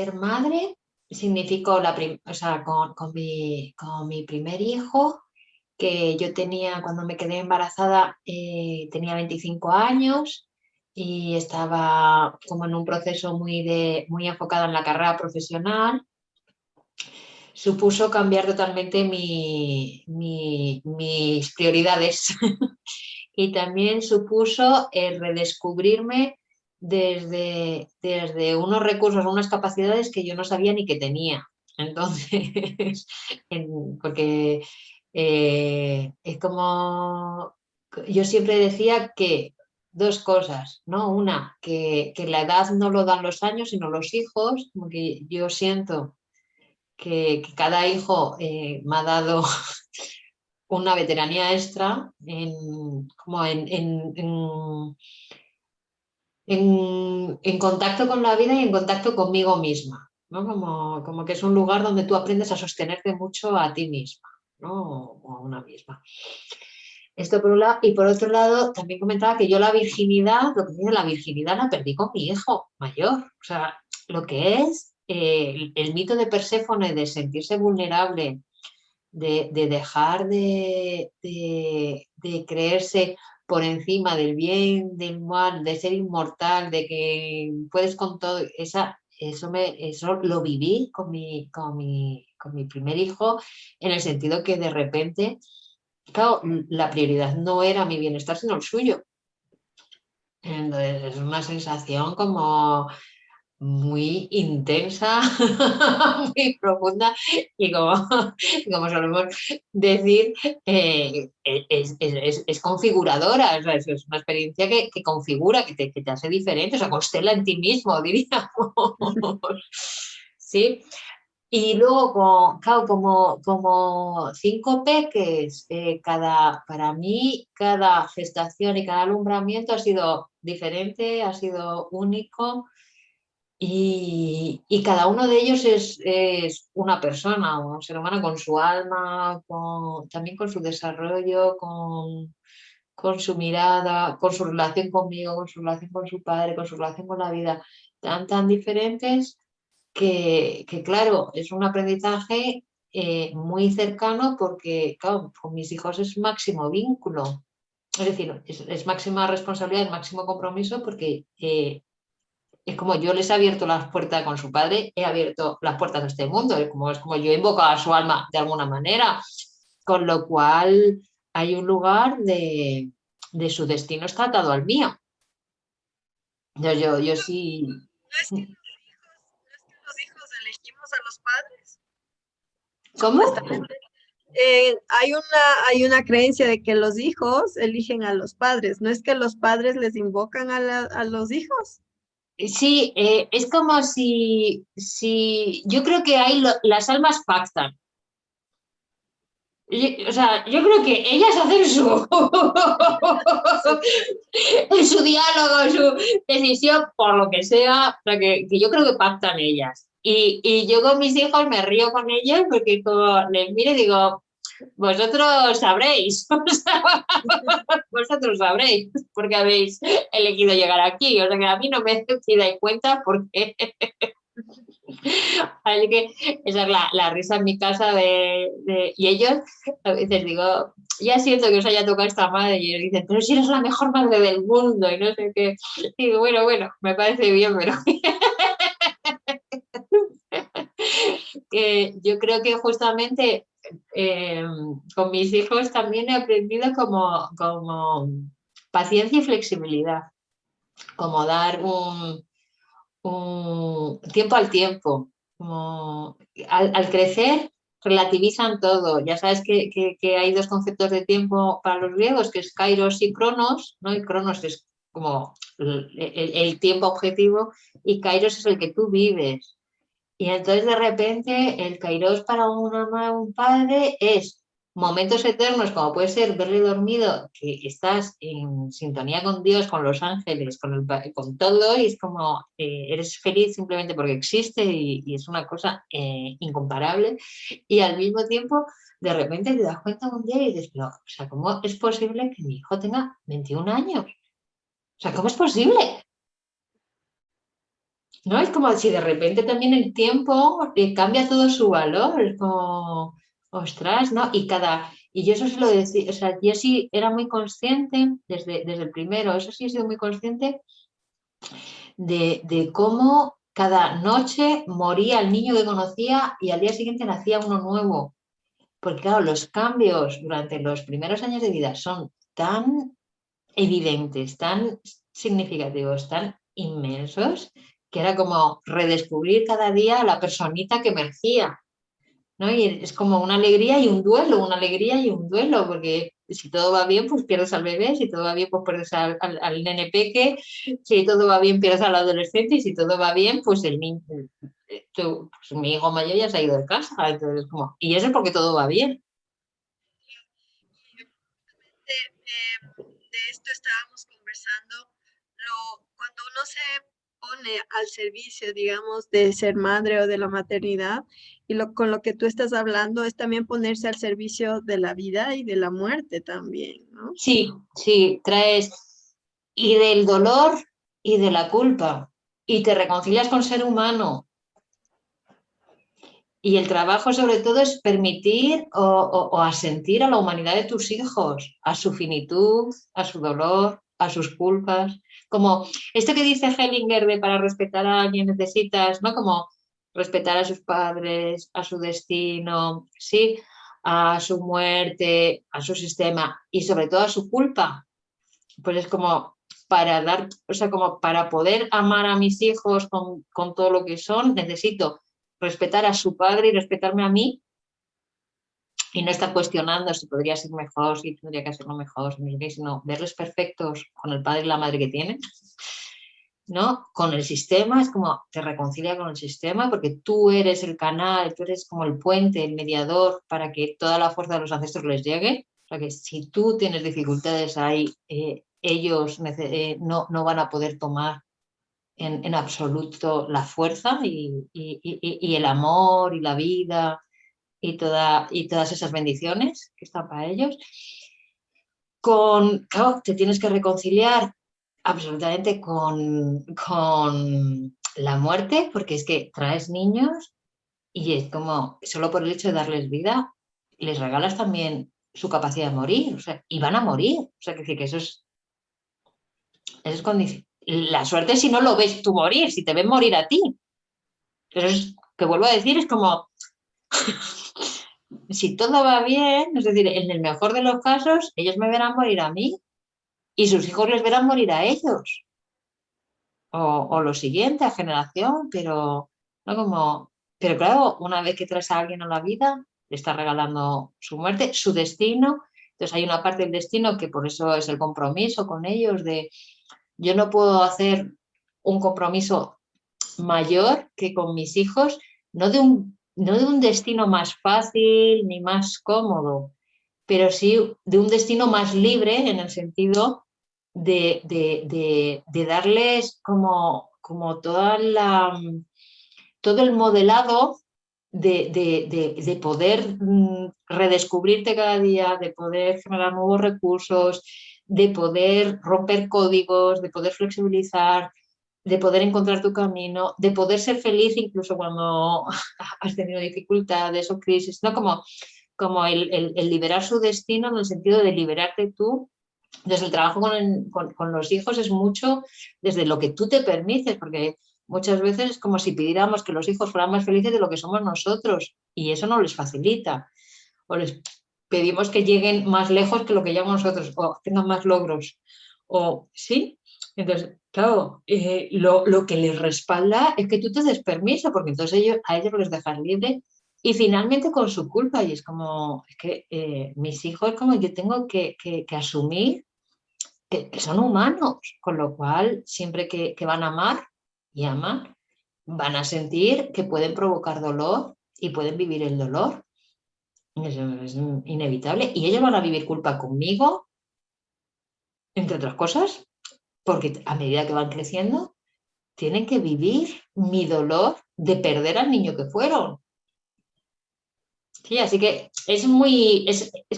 ser madre significó o sea, con mi primer hijo, que yo tenía, cuando me quedé embarazada, tenía 25 años y estaba como en un proceso muy enfocado en la carrera profesional. Supuso cambiar totalmente mis prioridades y también supuso redescubrirme desde unos recursos, unas capacidades que yo no sabía ni que tenía. Entonces, porque es como, yo siempre decía que dos cosas, ¿no? Una, que la edad no lo dan los años, sino los hijos, como que yo siento que cada hijo me ha dado una veteranía extra como en contacto con la vida y en contacto conmigo misma, ¿no? Como que es un lugar donde tú aprendes a sostenerte mucho a ti misma, ¿no? O a una misma. Esto por un lado. Y por otro lado, también comentaba que yo la virginidad, lo que dice la virginidad, la perdí con mi hijo mayor. O sea, lo que es el mito de Perséfone de sentirse vulnerable, de dejar de creerse por encima del bien, del mal, de ser inmortal, de que puedes con todo, eso lo viví con mi primer hijo, en el sentido que de repente, claro, la prioridad no era mi bienestar, sino el suyo. Entonces, es una sensación como muy intensa, muy profunda y como solemos decir, es configuradora, o sea, es una experiencia que configura, que te hace diferente, o sea, constela en ti mismo, diríamos. ¿Sí? Y luego, claro, como cinco peques, para mí cada gestación y cada alumbramiento ha sido diferente, ha sido único y cada uno de ellos es una persona, un ser humano con su alma, también con su desarrollo, con su mirada, con su relación conmigo, con su relación con su padre, con su relación con la vida, tan diferentes claro, es un aprendizaje muy cercano porque, claro, con mis hijos es máximo vínculo. Es decir, es máxima responsabilidad, máximo compromiso porque es como yo les he abierto las puertas con su padre, he abierto las puertas de este mundo, es como yo he invocado a su alma de alguna manera, con lo cual hay un lugar de su destino está atado al mío. Entonces yo sí. No es que los hijos elegimos a los padres, ¿Cómo? supuestamente. Hay una creencia de que los hijos eligen a los padres, no es que los padres les invocan a los hijos. Sí, es como si yo creo que ahí las almas pactan. O sea, yo creo que ellas hacen Su- su diálogo, su decisión, por lo que sea, o sea que yo creo que pactan ellas. Y yo con mis hijos me río con ellos porque como les miro y digo, vosotros sabréis, vosotros sabréis porque habéis elegido llegar aquí. O sea que a mí no me dais cuenta porque así que esa es la risa en mi casa y ellos a veces digo, ya siento que os haya tocado esta madre y ellos dicen, pero si eres la mejor madre del mundo y no sé qué. Y digo, bueno, me parece bien, pero que yo creo que justamente eh, con mis hijos también he aprendido como paciencia y flexibilidad, como dar un tiempo al tiempo. Como al crecer relativizan todo. Ya sabes que hay dos conceptos de tiempo para los griegos, que es kairos y cronos, ¿no? Y cronos es como el tiempo objetivo y kairos es el que tú vives. Y entonces de repente el kairos para un padre es momentos eternos, como puede ser verle dormido, que estás en sintonía con Dios, con los ángeles, con todo, y es como eres feliz simplemente porque existe y es una cosa incomparable. Y al mismo tiempo, de repente te das cuenta un día y dices, pero, o sea, ¿cómo es posible que mi hijo tenga 21 años? O sea, ¿cómo es posible? ¿no? Es como si de repente también el tiempo cambia todo su valor, es como, ostras, ¿no? Y yo eso se lo decía, o sea, yo sí era muy consciente desde el primero, eso sí he sido muy consciente de cómo cada noche moría el niño que conocía y al día siguiente nacía uno nuevo. Porque claro, los cambios durante los primeros años de vida son tan evidentes, tan significativos, tan inmensos, que era como redescubrir cada día a la personita que emergía, ¿no? Y es como una alegría y un duelo, una alegría y un duelo, porque si todo va bien, pues pierdes al bebé, si todo va bien, pues pierdes al nene peque, si todo va bien, pierdes al adolescente, y si todo va bien, pues el niño, pues mi hijo mayor ya se ha ido de casa, entonces y eso es porque todo va bien. De esto estábamos conversando, cuando uno se pone al servicio, digamos, de ser madre o de la maternidad, y con lo que tú estás hablando es también ponerse al servicio de la vida y de la muerte también, ¿no? Sí, sí, traes y del dolor y de la culpa y te reconcilias con ser humano. Y el trabajo sobre todo es permitir o asentir a la humanidad de tus hijos, a su finitud, a su dolor, a sus culpas. Como esto que dice Hellinger de para respetar a alguien necesitas, ¿no? Como respetar a sus padres, a su destino, sí, a su muerte, a su sistema y sobre todo a su culpa. Pues es como para dar, o sea, como para poder amar a mis hijos con todo lo que son, necesito respetar a su padre y respetarme a mí y no estar cuestionando si podría ser mejor, si tendría que hacerlo mejor, sino verles perfectos con el padre y la madre que tienen, ¿no? Con el sistema, es como te reconcilia con el sistema porque tú eres el canal, tú eres como el puente, el mediador para que toda la fuerza de los ancestros les llegue. O sea que si tú tienes dificultades ahí, ellos no van a poder tomar en absoluto la fuerza y el amor y la vida y todas esas bendiciones que están para ellos. Claro, te tienes que reconciliar absolutamente con la muerte, porque es que traes niños y es como, solo por el hecho de darles vida, les regalas también su capacidad de morir, o sea, y van a morir. O sea, que eso es condición. La suerte es si no lo ves tú morir, si te ven morir a ti. Pero es que vuelvo a decir, es como, si todo va bien, es decir, en el mejor de los casos, ellos me verán morir a mí y sus hijos les verán morir a ellos. O lo siguiente, a generación, pero no como. Pero claro, una vez que traes a alguien a la vida, le estás regalando su muerte, su destino. Entonces hay una parte del destino que por eso es el compromiso con ellos, de yo no puedo hacer un compromiso mayor que con mis hijos, no de un destino más fácil ni más cómodo, pero sí de un destino más libre en el sentido de darles como todo el modelado de poder redescubrirte cada día, de poder generar nuevos recursos, de poder romper códigos, de poder flexibilizar, de poder encontrar tu camino, de poder ser feliz incluso cuando has tenido dificultades o crisis, ¿no? Como el liberar su destino en el sentido de liberarte tú. Entonces, el trabajo con los hijos es mucho desde lo que tú te permites, porque muchas veces es como si pidiéramos que los hijos fueran más felices de lo que somos nosotros, y eso no les facilita. O les pedimos que lleguen más lejos que lo que llegamos nosotros, o tengan más logros. O sí, entonces, claro, lo que les respalda es que tú te des permiso, porque entonces a ellos les dejas libre y finalmente con su culpa. Y es como, es que mis hijos, como yo tengo que asumir que son humanos, con lo cual siempre que van a amar y aman, van a sentir que pueden provocar dolor y pueden vivir el dolor. Eso es inevitable. Y ellos van a vivir culpa conmigo, entre otras cosas, porque a medida que van creciendo, tienen que vivir mi dolor de perder al niño que fueron. Sí, así que es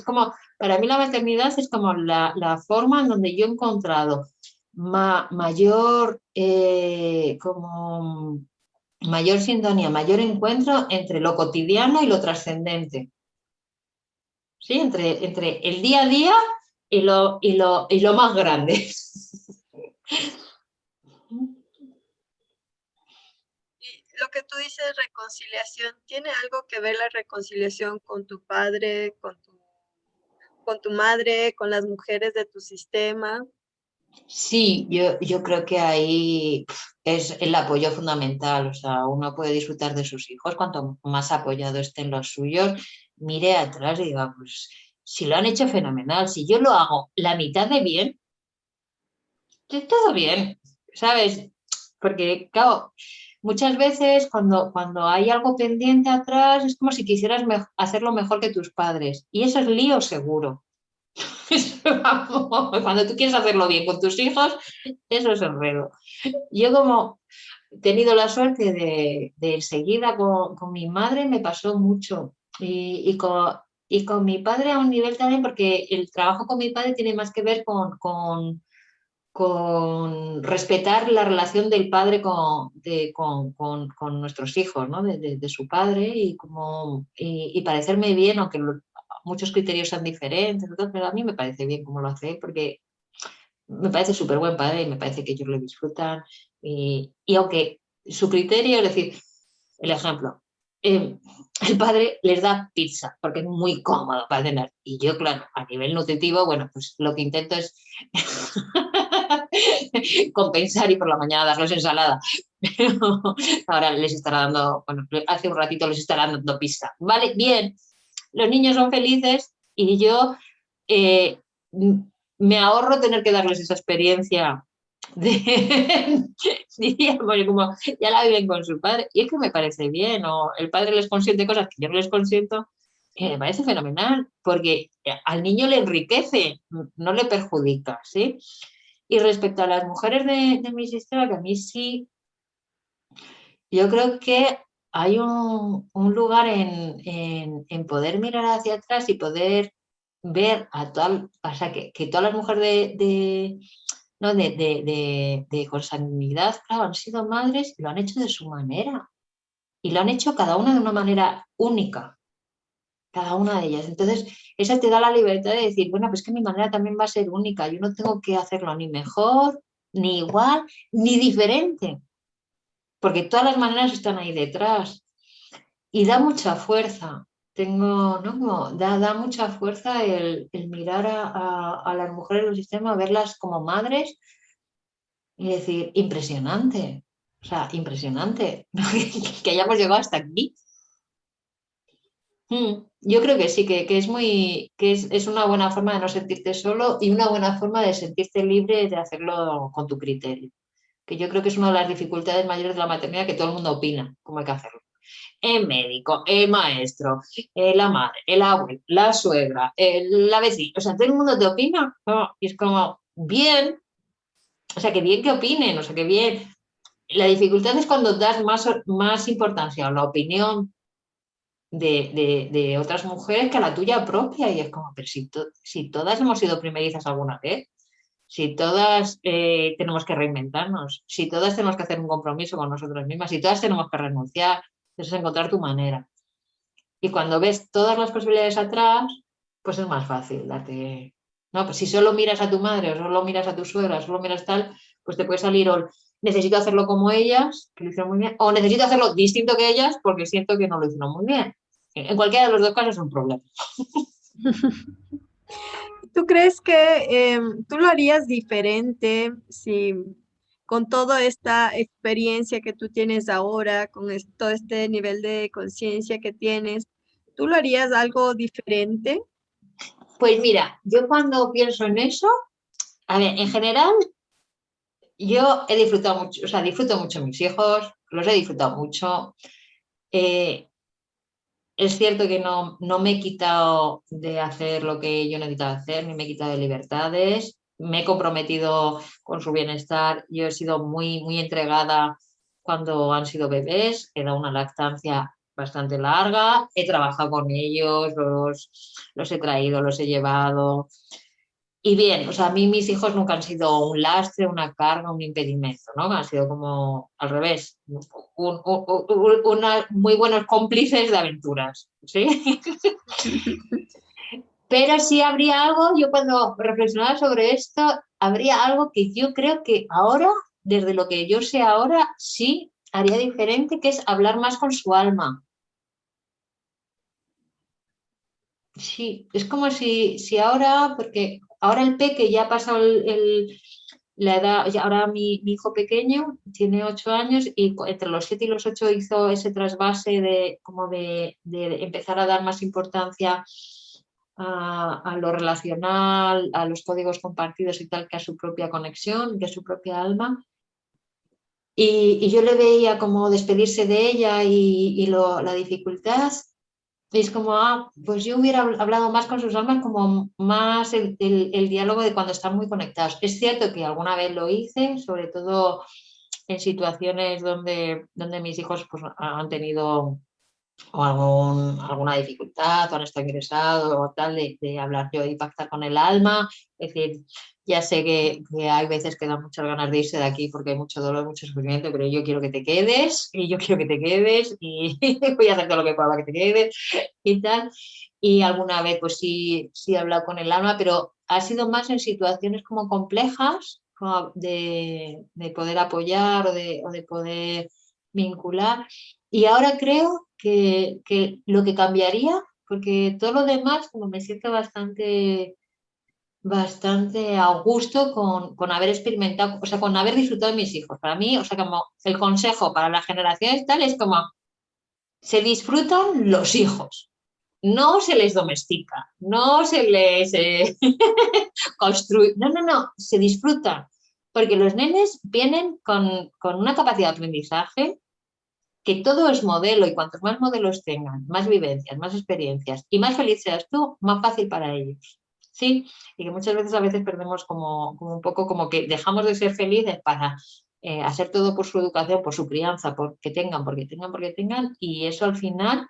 como, para mí la maternidad es como la forma en donde yo he encontrado mayor, como mayor sintonía, mayor encuentro entre lo cotidiano y lo trascendente. ¿Sí? Entre el día a día y lo más grande. Y lo que tú dices, reconciliación, ¿tiene algo que ver la reconciliación con tu padre, con tu madre, con las mujeres de tu sistema? Sí, yo creo que ahí es el apoyo fundamental. O sea, uno puede disfrutar de sus hijos cuanto más apoyado estén los suyos. Mire atrás y diga, pues si lo han hecho fenomenal, si yo lo hago la mitad de bien, todo bien, ¿sabes? Porque, claro, muchas veces cuando hay algo pendiente atrás es como si quisieras hacerlo mejor que tus padres. Y eso es lío seguro. Cuando tú quieres hacerlo bien con tus hijos, eso es enredo. Yo como he tenido la suerte de enseguida con mi madre me pasó mucho y con mi padre a un nivel también porque el trabajo con mi padre tiene más que ver con respetar la relación del padre con nuestros hijos, ¿no? De su padre y parecerme bien, aunque muchos criterios sean diferentes, pero a mí me parece bien cómo lo hace, porque me parece súper buen padre y me parece que ellos lo disfrutan. Y aunque su criterio, es decir, el ejemplo, eh, el padre les da pizza porque es muy cómodo para cenar. Y yo, claro, a nivel nutritivo, bueno, pues lo que intento es compensar y por la mañana darles ensalada. Pero ahora les estará dando, bueno, hace un ratito les estará dando pizza. Vale, bien, los niños son felices y yo eh, me ahorro tener que darles esa experiencia de, diríamos, como ya la viven con su padre, y es que me parece bien, o el padre les consiente cosas que yo no les consiento, que me parece fenomenal, porque al niño le enriquece, no le perjudica, ¿sí? Y respecto a las mujeres de mi sistema, que a mí sí, yo creo que hay un lugar en poder mirar hacia atrás y poder ver o sea, que todas las mujeres ¿no? de consanguinidad, claro, han sido madres y lo han hecho de su manera. Y lo han hecho cada una de una manera única, cada una de ellas. Entonces, esa te da la libertad de decir, bueno, pues que mi manera también va a ser única. Yo no tengo que hacerlo ni mejor, ni igual, ni diferente, porque todas las maneras están ahí detrás. Y da mucha fuerza. ¿No? Da mucha fuerza el mirar a las mujeres del sistema, verlas como madres y decir, impresionante, o sea, impresionante que hayamos llegado hasta aquí. Yo creo que sí, que es una buena forma de no sentirte solo y una buena forma de sentirte libre de hacerlo con tu criterio. Que yo creo que es una de las dificultades mayores de la maternidad, que todo el mundo opina cómo hay que hacerlo. El médico, el maestro, la madre, el abuelo, la suegra, la vecina, o sea, todo el mundo te opina, ¿no? Y es como, bien, o sea, que bien que opinen, o sea, que bien. La dificultad es cuando das más importancia a la opinión de otras mujeres que a la tuya propia. Y es como, pero si todas hemos sido primerizas alguna vez, si todas tenemos que reinventarnos, si todas tenemos que hacer un compromiso con nosotras mismas, si todas tenemos que renunciar, es encontrar tu manera. Y cuando ves todas las posibilidades atrás, pues es más fácil darte. No, pues si solo miras a tu madre o solo miras a tu suegra, o solo miras tal, pues te puede salir o necesito hacerlo como ellas, que lo hicieron muy bien, o necesito hacerlo distinto que ellas porque siento que no lo hicieron muy bien. En cualquiera de los dos casos es un problema. ¿Tú crees que tú lo harías diferente si con toda esta experiencia que tú tienes ahora, con todo este nivel de conciencia que tienes, tú lo harías algo diferente? Pues mira, yo cuando pienso en eso, a ver, en general, yo he disfrutado mucho, o sea, disfruto mucho a mis hijos, los he disfrutado mucho. Eh, Es cierto que no me he quitado de hacer lo que yo necesitaba hacer, ni me he quitado de libertades, me he comprometido con su bienestar, yo he sido muy, muy entregada cuando han sido bebés, he dado una lactancia bastante larga, he trabajado con ellos, los he traído, los he llevado, Y bien, o sea, a mí mis hijos nunca han sido un lastre, una carga, un impedimento, ¿no? Han sido como al revés, muy buenos cómplices de aventuras, ¿sí? Pero sí habría algo, yo cuando reflexionaba sobre esto, habría algo que yo creo que ahora, desde lo que yo sé ahora, sí haría diferente, que es hablar más con su alma. Sí, es como si ahora, porque ahora el peque ya ha pasado la edad, ahora mi hijo pequeño tiene 8 años y entre los 7 y los 8 hizo ese trasvase de empezar a dar más importancia a lo relacional, a los códigos compartidos y tal, que a su propia conexión, que a su propia alma. Y yo le veía como despedirse de ella y la dificultad. Y es como, pues yo hubiera hablado más con sus almas, como más el diálogo de cuando están muy conectados. Es cierto que alguna vez lo hice, sobre todo en situaciones donde mis hijos pues, han tenido o alguna dificultad o han estado ingresados o tal, de hablar yo y pactar con el alma. Es decir, ya sé que hay veces que dan muchas ganas de irse de aquí porque hay mucho dolor, mucho sufrimiento, pero yo quiero que te quedes y yo quiero que te quedes y voy a hacer todo lo que pueda para que te quedes y tal. Y alguna vez pues sí he hablado con el alma, pero ha sido más en situaciones como complejas, como de poder apoyar o de poder vincular. Y ahora creo que lo que cambiaría, porque todo lo demás, como me siento bastante a gusto con haber experimentado, o sea, con haber disfrutado de mis hijos. Para mí, o sea, como el consejo para las generaciones tal es como se disfrutan los hijos, no se les domestica, no se les construye, no, se disfrutan, porque los nenes vienen con una capacidad de aprendizaje que todo es modelo y cuantos más modelos tengan, más vivencias, más experiencias y más feliz seas tú, más fácil para ellos. ¿Sí? Y que muchas veces a veces perdemos como un poco como que dejamos de ser felices para hacer todo por su educación, por su crianza, porque tengan, y eso al final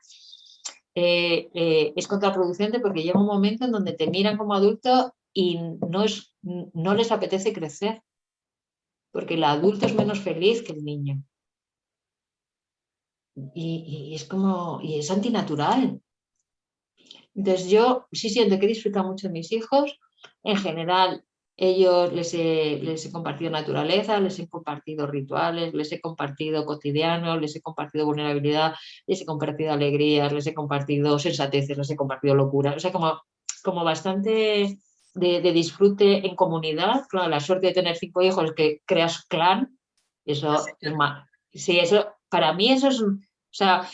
es contraproducente porque llega un momento en donde te miran como adulto y no les apetece crecer, porque el adulto es menos feliz que el niño. Y es como, y es antinatural. Entonces yo sí siento que he disfrutado mucho de mis hijos. En general, les he compartido naturaleza, les he compartido rituales, les he compartido cotidianos, les he compartido vulnerabilidad, les he compartido alegrías, les he compartido sensateces, les he compartido locuras. O sea, como bastante de disfrute en comunidad. Claro, la suerte de tener 5 hijos es que creas clan. Eso es más. Sí, eso, para mí eso es, o sea,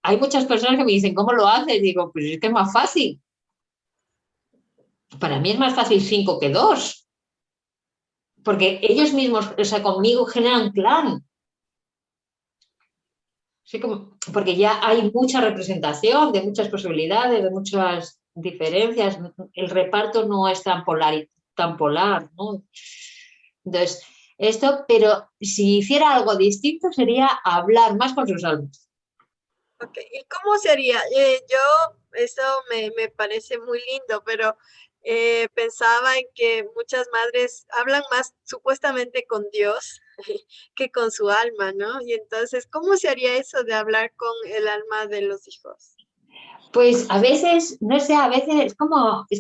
hay muchas personas que me dicen, ¿cómo lo haces? Digo, pues es que es más fácil. Para mí es más fácil 5 que 2, porque ellos mismos, o sea, conmigo generan clan. ¿Sí? Porque ya hay mucha representación de muchas posibilidades, de muchas diferencias. El reparto no es tan polar, ¿no? Entonces, pero si hiciera algo distinto sería hablar más con sus alumnos. Ok, ¿y cómo sería? Esto me parece muy lindo, pero pensaba en que muchas madres hablan más supuestamente con Dios que con su alma, ¿no? Y entonces, ¿cómo se haría eso de hablar con el alma de los hijos? Pues a veces, no sé, a veces es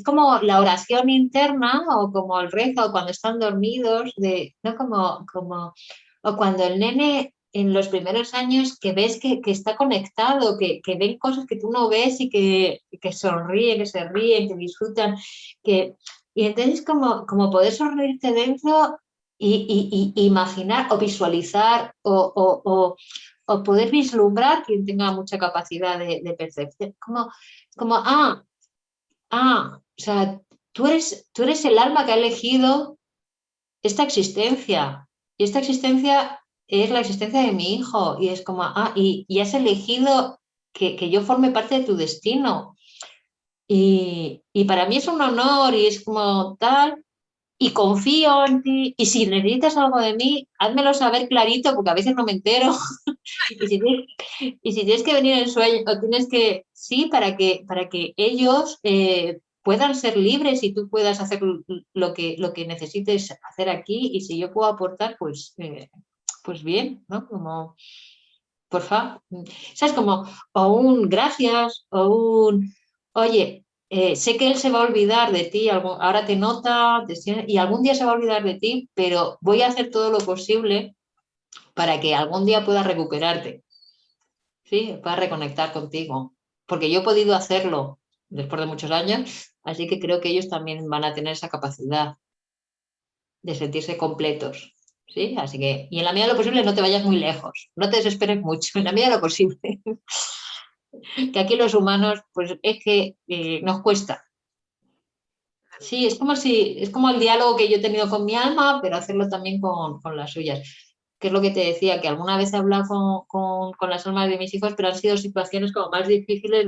como la oración interna o como el rezo cuando están dormidos, ¿no? O cuando el nene en los primeros años que ves que está conectado, que ven cosas que tú no ves y que sonríen, que se ríen, que disfrutan, y entonces como poder sonreírte dentro y imaginar o visualizar o poder vislumbrar quien tenga mucha capacidad de percepción, o sea, tú eres el alma que ha elegido esta existencia, y esta existencia es la existencia de mi hijo, y es como, y has elegido que yo forme parte de tu destino, y para mí es un honor, y es como tal, y confío en ti, y si necesitas algo de mí, házmelo saber clarito, porque a veces no me entero. Y si tienes que venir en sueño, o tienes que, sí, para que ellos puedan ser libres y tú puedas hacer lo que necesites hacer aquí, y si yo puedo aportar, pues bien, ¿no? Como, porfa, ¿sabes? Como, o un gracias, o un, oye, sé que él se va a olvidar de ti, ahora te nota, y algún día se va a olvidar de ti, pero voy a hacer todo lo posible para que algún día pueda recuperarte, ¿sí? Pueda reconectar contigo. Porque yo he podido hacerlo después de muchos años, así que creo que ellos también van a tener esa capacidad de sentirse completos, ¿sí? Así que, y en la medida de lo posible no te vayas muy lejos, no te desesperes mucho, en la medida de lo posible. Que aquí los humanos, pues es que nos cuesta. Sí, es como el diálogo que yo he tenido con mi alma, pero hacerlo también con las suyas. Que es lo que te decía, que alguna vez he hablado con las almas de mis hijos, pero han sido situaciones como más difíciles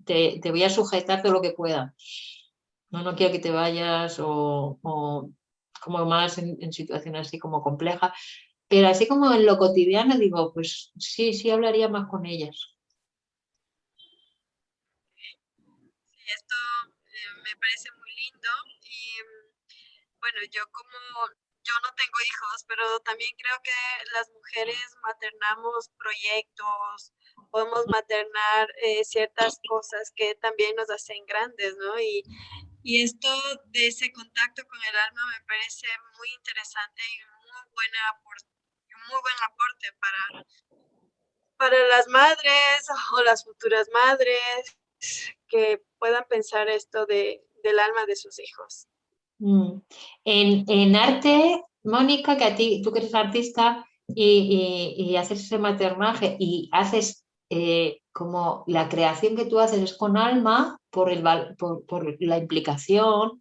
te voy a sujetar todo lo que pueda. No, no quiero que te vayas, o como más en situaciones así como complejas, pero así como en lo cotidiano digo, pues sí, sí hablaría más con ellas. Sí, esto me parece muy lindo y bueno, yo no tengo hijos, pero también creo que las mujeres maternamos proyectos, podemos maternar ciertas cosas que también nos hacen grandes, ¿no? Y esto de ese contacto con el alma me parece muy interesante y un muy buen aporte para las madres o las futuras madres que puedan pensar esto del alma de sus hijos. Mm. En arte, Mónica, que a ti, tú que eres artista y haces ese maternaje y haces como la creación que tú haces es con alma por la implicación.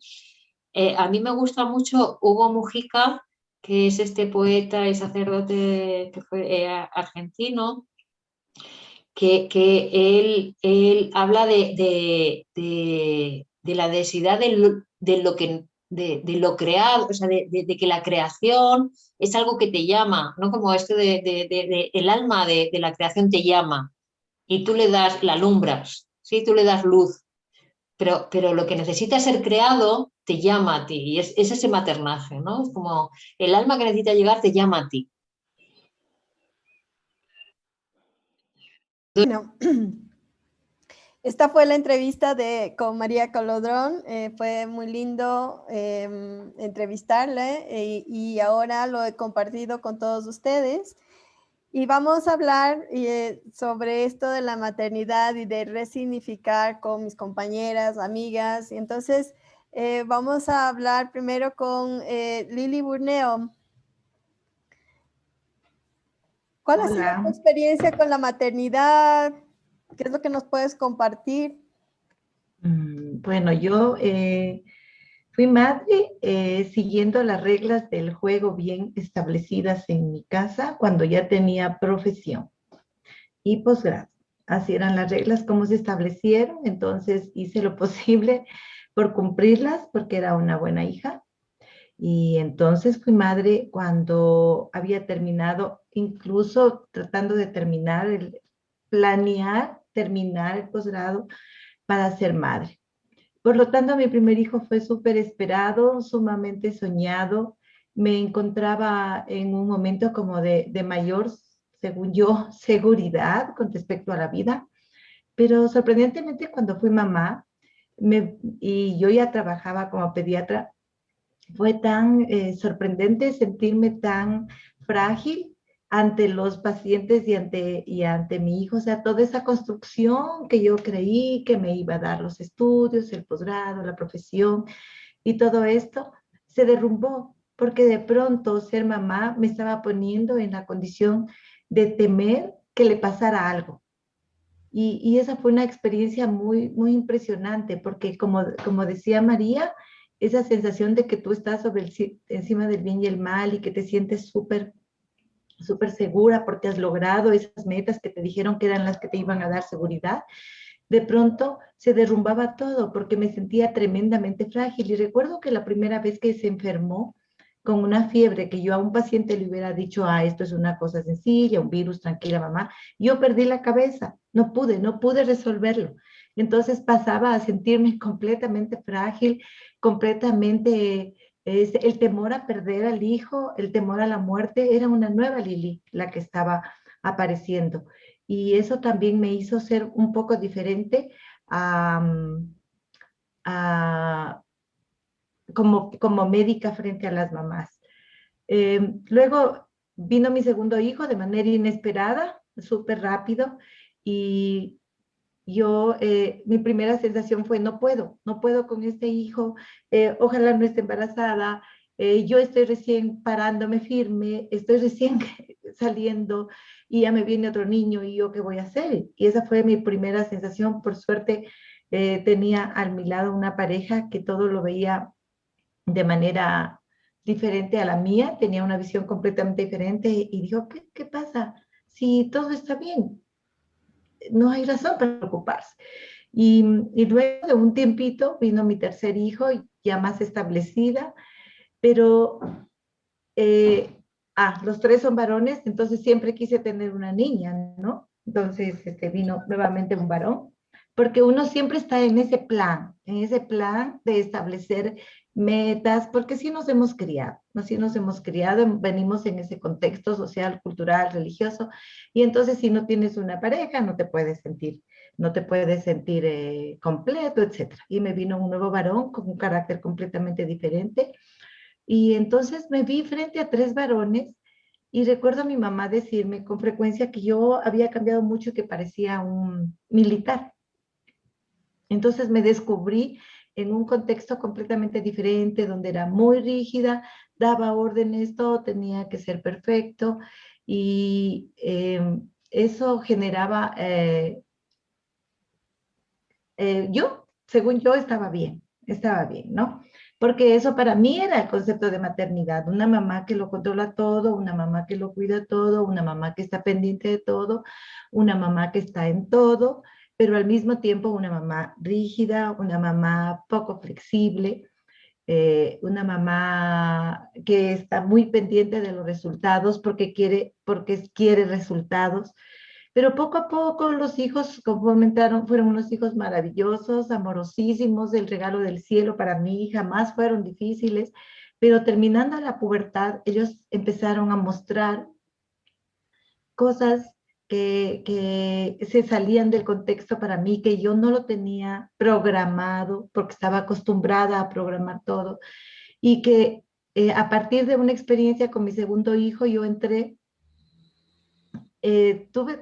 A mí me gusta mucho Hugo Mujica, que es este poeta y sacerdote que fue argentino, que él habla de la densidad de lo creado, o sea, de que la creación es algo que te llama, ¿no? Como esto el alma de la creación te llama y tú le das, la alumbras, ¿sí? Tú le das luz, pero lo que necesita ser creado te llama a ti, y es ese maternaje, ¿no? Es como el alma que necesita llegar te llama a ti. Bueno, esta fue la entrevista con María Colodrón. Fue muy lindo entrevistarle y ahora lo he compartido con todos ustedes. Y vamos a hablar sobre esto de la maternidad y de resignificar con mis compañeras, amigas. Y entonces vamos a hablar primero con Lili Burneo. ¿Cuál ha sido tu Hola. experiencia con la maternidad? ¿Qué es lo que nos puedes compartir? Bueno, yo fui madre siguiendo las reglas del juego bien establecidas en mi casa cuando ya tenía profesión y posgrado. Así eran las reglas como se establecieron, entonces hice lo posible por cumplirlas porque era una buena hija. Y entonces fui madre cuando había terminado, incluso tratando de planear terminar el posgrado para ser madre. Por lo tanto, mi primer hijo fue súper esperado, sumamente soñado. Me encontraba en un momento como de mayor, según yo, seguridad con respecto a la vida. Pero sorprendentemente cuando fui mamá y yo ya trabajaba como pediatra, fue tan sorprendente sentirme tan frágil ante los pacientes y ante mi hijo. O sea, toda esa construcción que yo creí que me iba a dar los estudios, el posgrado, la profesión y todo esto se derrumbó porque de pronto ser mamá me estaba poniendo en la condición de temer que le pasara algo. Y esa fue una experiencia muy, muy impresionante, porque como decía María, esa sensación de que tú estás encima del bien y el mal y que te sientes súper, súper segura porque has logrado esas metas que te dijeron que eran las que te iban a dar seguridad, de pronto se derrumbaba todo porque me sentía tremendamente frágil. Y recuerdo que la primera vez que se enfermó con una fiebre, que yo a un paciente le hubiera dicho, esto es una cosa sencilla, un virus, tranquila mamá, yo perdí la cabeza, no pude resolverlo. Entonces pasaba a sentirme completamente frágil, completamente, el temor a perder al hijo, el temor a la muerte, era una nueva Lili la que estaba apareciendo. Y eso también me hizo ser un poco diferente a, a- como médica frente a las mamás. Luego vino mi segundo hijo de manera inesperada, súper rápido, y yo, mi primera sensación fue, no puedo con este hijo, ojalá no esté embarazada, yo estoy recién parándome firme, estoy recién saliendo y ya me viene otro niño y yo qué voy a hacer. Y esa fue mi primera sensación. Por suerte, tenía a mi lado una pareja que todo lo veía de manera diferente a la mía, tenía una visión completamente diferente y dijo, ¿qué pasa? Si todo está bien, no hay razón para preocuparse. Y luego de un tiempito vino mi tercer hijo, ya más establecida, pero los tres son varones, entonces siempre quise tener una niña, ¿no? Entonces vino nuevamente un varón, porque uno siempre está en ese plan de establecer metas, porque sí nos hemos criado, ¿no? Sí nos hemos criado, venimos en ese contexto social, cultural, religioso, y entonces si no tienes una pareja, no te puedes sentir completo, etcétera. Y me vino un nuevo varón con un carácter completamente diferente, y entonces me vi frente a tres varones y recuerdo a mi mamá decirme con frecuencia que yo había cambiado mucho y que parecía un militar. Entonces me descubrí en un contexto completamente diferente, donde era muy rígida, daba órdenes, todo tenía que ser perfecto y eso generaba, según yo, estaba bien, ¿no? Porque eso para mí era el concepto de maternidad, una mamá que lo controla todo, una mamá que lo cuida todo, una mamá que está pendiente de todo, una mamá que está en todo, pero al mismo tiempo una mamá rígida, una mamá poco flexible, una mamá que está muy pendiente de los resultados porque quiere resultados. Pero poco a poco los hijos complementaron, fueron unos hijos maravillosos, amorosísimos, el regalo del cielo para mí, jamás fueron difíciles, pero terminando la pubertad, ellos empezaron a mostrar cosas que se salían del contexto para mí, que yo no lo tenía programado, porque estaba acostumbrada a programar todo, y que a partir de una experiencia con mi segundo hijo, yo entré,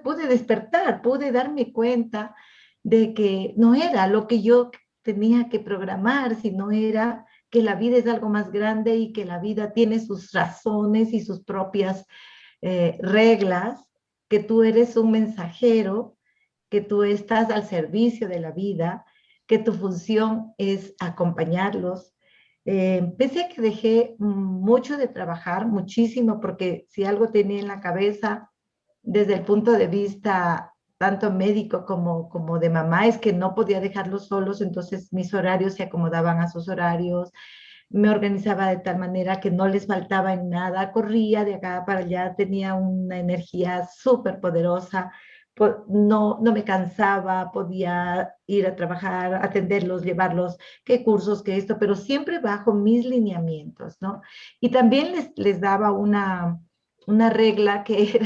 pude despertar, pude darme cuenta de que no era lo que yo tenía que programar, sino era que la vida es algo más grande y que la vida tiene sus razones y sus propias reglas, que tú eres un mensajero, que tú estás al servicio de la vida, que tu función es acompañarlos. Pese a que dejé mucho de trabajar, muchísimo, porque si algo tenía en la cabeza desde el punto de vista tanto médico como de mamá, es que no podía dejarlos solos, entonces mis horarios se acomodaban a sus horarios, me organizaba de tal manera que no les faltaba en nada, corría de acá para allá, tenía una energía súper poderosa, no me cansaba, podía ir a trabajar, atenderlos, llevarlos, qué cursos, qué esto, pero siempre bajo mis lineamientos, ¿no? Y también les daba una regla que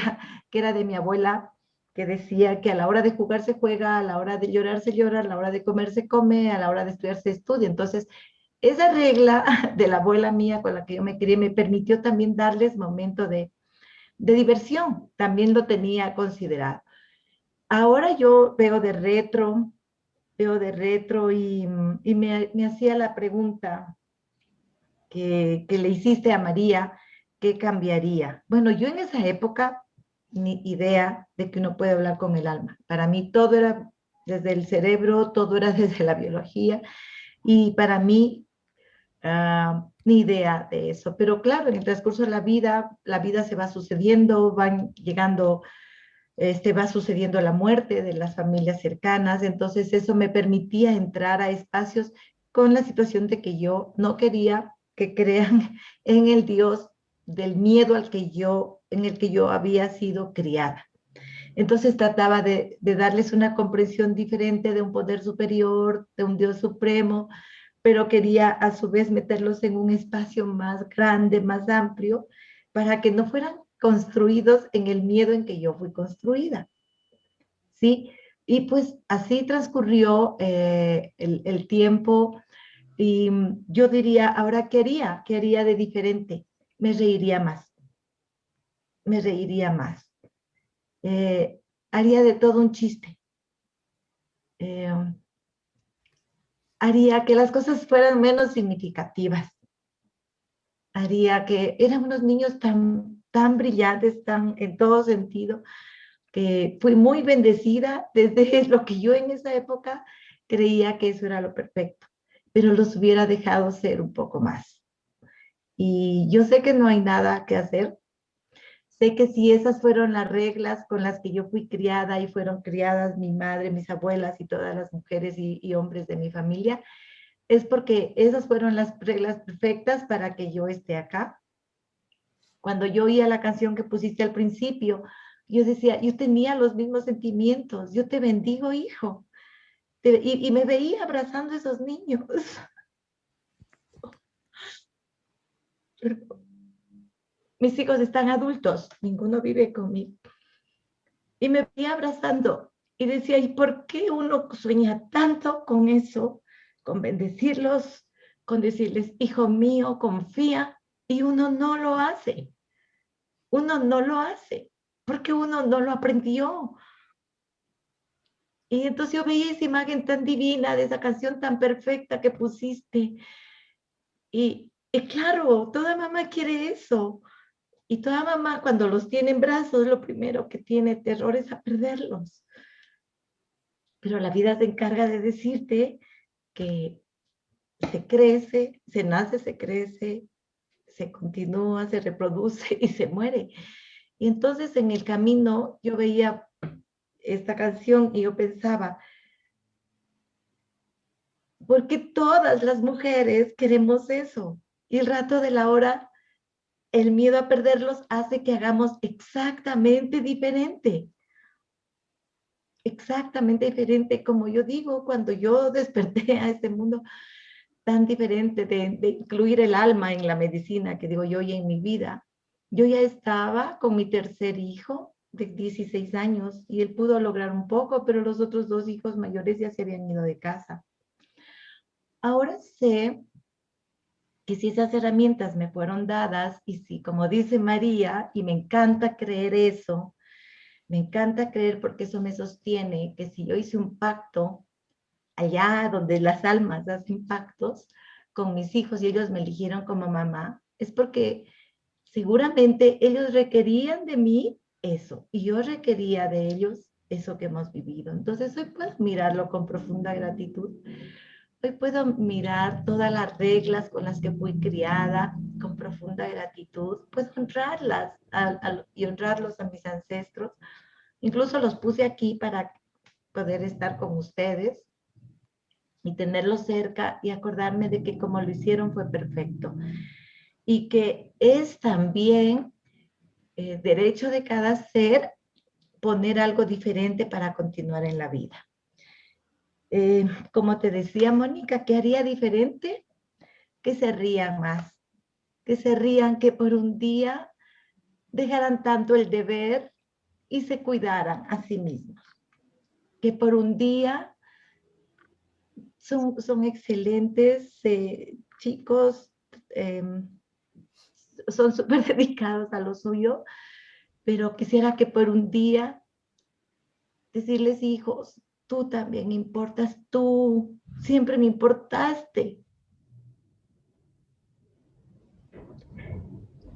era de mi abuela, que decía que a la hora de jugar se juega, a la hora de llorar se llora, a la hora de comer se come, a la hora de estudiar se estudia. Entonces, esa regla de la abuela mía con la que yo me crié me permitió también darles momento de diversión, también lo tenía considerado. Ahora yo veo de retro y me hacía la pregunta que le hiciste a María, ¿qué cambiaría? Bueno, yo en esa época, ni idea de que uno puede hablar con el alma. Para mí todo era desde el cerebro, todo era desde la biología y para mí ni idea de eso. Pero claro, en el transcurso de la vida se va sucediendo, van llegando, va sucediendo la muerte de las familias cercanas, entonces eso me permitía entrar a espacios con la situación de que yo no quería que crean en el Dios del miedo en el que yo había sido criada. Entonces trataba de darles una comprensión diferente de un poder superior, de un Dios supremo, pero quería a su vez meterlos en un espacio más grande, más amplio, para que no fueran construidos en el miedo en que yo fui construida, ¿sí? Y pues así transcurrió el tiempo y yo diría, ahora, ¿qué haría? ¿Qué haría de diferente? Me reiría más, me reiría más. Haría de todo un chiste. Eh, Haría que las cosas fueran menos significativas. Haría que eran unos niños tan brillantes, tan en todo sentido, que fui muy bendecida desde lo que yo en esa época creía que eso era lo perfecto, pero los hubiera dejado ser un poco más. Y yo sé que no hay nada que hacer. Sé que si esas fueron las reglas con las que yo fui criada y fueron criadas mi madre, mis abuelas y todas las mujeres y hombres de mi familia, es porque esas fueron las reglas perfectas para que yo esté acá. Cuando yo oía la canción que pusiste al principio, yo decía, yo tenía los mismos sentimientos, yo te bendigo, hijo. Y me veía abrazando a esos niños. Mis hijos están adultos, ninguno vive conmigo. Y me veía abrazando y decía, ¿y por qué uno sueña tanto con eso? Con bendecirlos, con decirles, hijo mío, confía, y uno no lo hace. Uno no lo hace, porque uno no lo aprendió. Y entonces yo veía esa imagen tan divina de esa canción tan perfecta que pusiste. Y claro, toda mamá quiere eso. Y toda mamá cuando los tiene en brazos, lo primero que tiene terror es a perderlos. Pero la vida se encarga de decirte que se crece, se nace, se crece, se continúa, se reproduce y se muere. Y entonces en el camino yo veía esta canción y yo pensaba, ¿por qué todas las mujeres queremos eso? Y el rato de la hora, el miedo a perderlos hace que hagamos exactamente diferente. Exactamente diferente, como yo digo, cuando yo desperté a este mundo tan diferente de incluir el alma en la medicina, que digo yo, y en mi vida, yo ya estaba con mi tercer hijo de 16 años y él pudo lograr un poco, pero los otros dos hijos mayores ya se habían ido de casa. Ahora sé que si esas herramientas me fueron dadas y si, como dice María, y me encanta creer eso, me encanta creer porque eso me sostiene, que si yo hice un pacto allá donde las almas hacen pactos con mis hijos y ellos me eligieron como mamá, es porque seguramente ellos requerían de mí eso y yo requería de ellos eso que hemos vivido. Entonces hoy puedo mirarlo con profunda gratitud. Hoy puedo mirar todas las reglas con las que fui criada con profunda gratitud, pues honrarlas y honrarlos a mis ancestros. Incluso los puse aquí para poder estar con ustedes y tenerlos cerca y acordarme de que como lo hicieron fue perfecto. Y que es también derecho de cada ser poner algo diferente para continuar en la vida. Como te decía, Mónica, ¿qué haría diferente? Que se rían más, que se rían, que por un día dejaran tanto el deber y se cuidaran a sí mismos. Que por un día son excelentes chicos, son súper dedicados a lo suyo, pero quisiera que por un día decirles, hijos, tú también importas, tú siempre me importaste.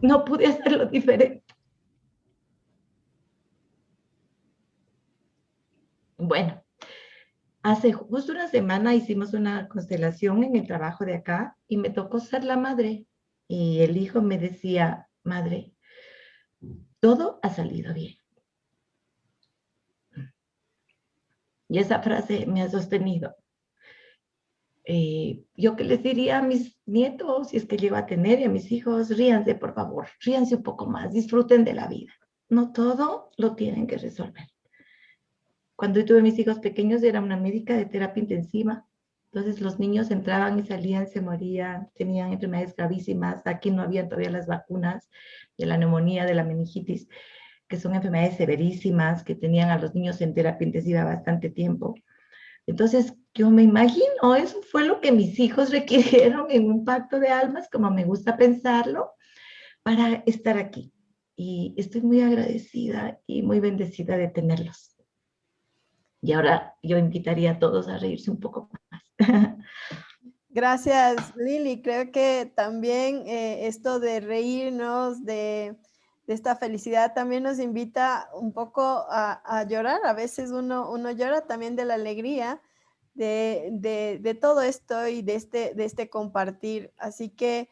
No pude hacerlo diferente. Bueno, hace justo una semana hicimos una constelación en el trabajo de acá y me tocó ser la madre. Y el hijo me decía, madre, todo ha salido bien. Y esa frase me ha sostenido. Yo que les diría a mis nietos, si es que llego a tener, y a mis hijos, ríanse, por favor, ríanse un poco más, disfruten de la vida. No todo lo tienen que resolver. Cuando yo tuve mis hijos pequeños era una médica de terapia intensiva. Entonces los niños entraban y salían, se morían, tenían enfermedades gravísimas. Aquí no había todavía las vacunas de la neumonía, de la meningitis, que son enfermedades severísimas, que tenían a los niños en terapia intensiva bastante tiempo. Entonces yo me imagino, eso fue lo que mis hijos requirieron en un pacto de almas, como me gusta pensarlo, para estar aquí. Y estoy muy agradecida y muy bendecida de tenerlos. Y ahora yo invitaría a todos a reírse un poco más. Gracias, Lili. Creo que también esto de reírnos, de esta felicidad, también nos invita un poco a llorar. A veces uno llora también de la alegría de todo esto y de este compartir. Así que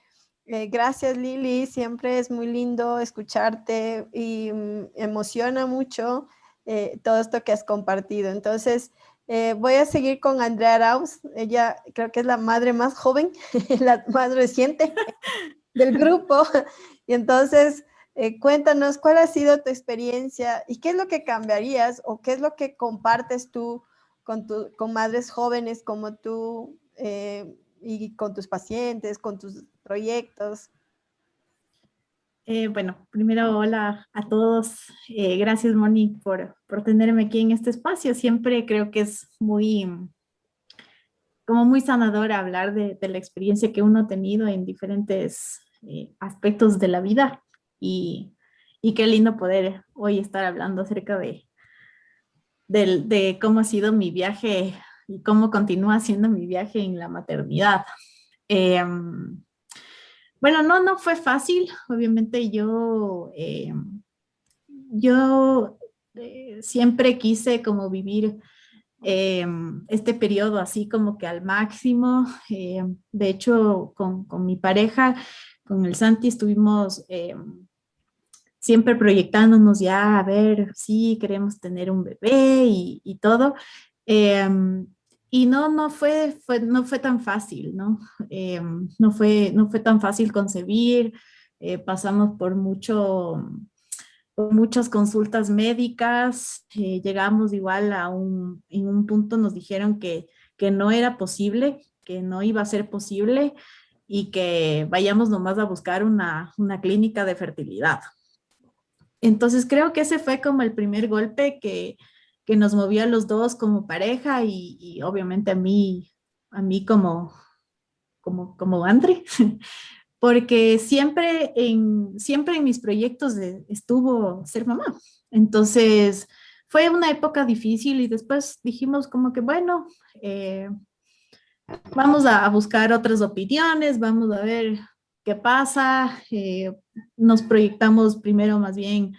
gracias, Lili. Siempre es muy lindo escucharte y emociona mucho todo esto que has compartido. Entonces, voy a seguir con Andrea Arauz. Ella creo que es la madre más joven, la más reciente del grupo. Y entonces, cuéntanos cuál ha sido tu experiencia y qué es lo que cambiarías o qué es lo que compartes tú con madres jóvenes como tú y con tus pacientes, con tus proyectos. Bueno, primero, hola a todos. Gracias, Moni, por tenerme aquí en este espacio. Siempre creo que es como muy sanador hablar de la experiencia que uno ha tenido en diferentes aspectos de la vida y qué lindo poder hoy estar hablando acerca de cómo ha sido mi viaje y cómo continúa siendo mi viaje en la maternidad. Bueno, no fue fácil. Obviamente yo siempre quise como vivir este periodo así como que al máximo. De hecho, con mi pareja, con el Santi, estuvimos siempre proyectándonos ya a ver si queremos tener un bebé y todo. Y no fue tan fácil, ¿no? No fue tan fácil concebir. Pasamos por muchas consultas médicas. Llegamos igual en un punto nos dijeron que no era posible, que no iba a ser posible y que vayamos nomás a buscar una clínica de fertilidad. Entonces creo que ese fue como el primer golpe que nos movió a los dos como pareja y obviamente a mí como Andre, porque siempre en mis proyectos estuvo ser mamá. Entonces fue una época difícil y después dijimos como que bueno, vamos a buscar otras opiniones, vamos a ver qué pasa. Nos proyectamos primero más bien,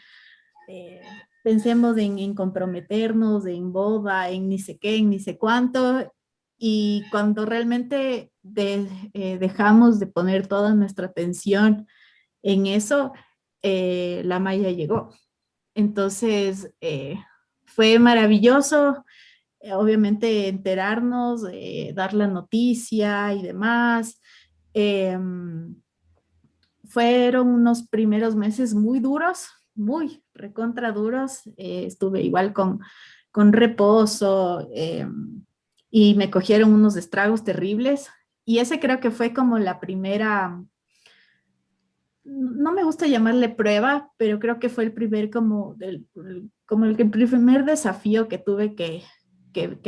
pensemos en comprometernos, en boda, en ni sé qué, en ni sé cuánto. Y cuando realmente dejamos de poner toda nuestra atención en eso, la Maya llegó. Entonces, fue maravilloso, obviamente, enterarnos, dar la noticia y demás. Fueron unos primeros meses muy duros, muy recontra duros. Estuve igual con reposo y me cogieron unos estragos terribles. Y ese creo que fue como la primera, no me gusta llamarle prueba, pero creo que fue el primer el primer desafío que tuve que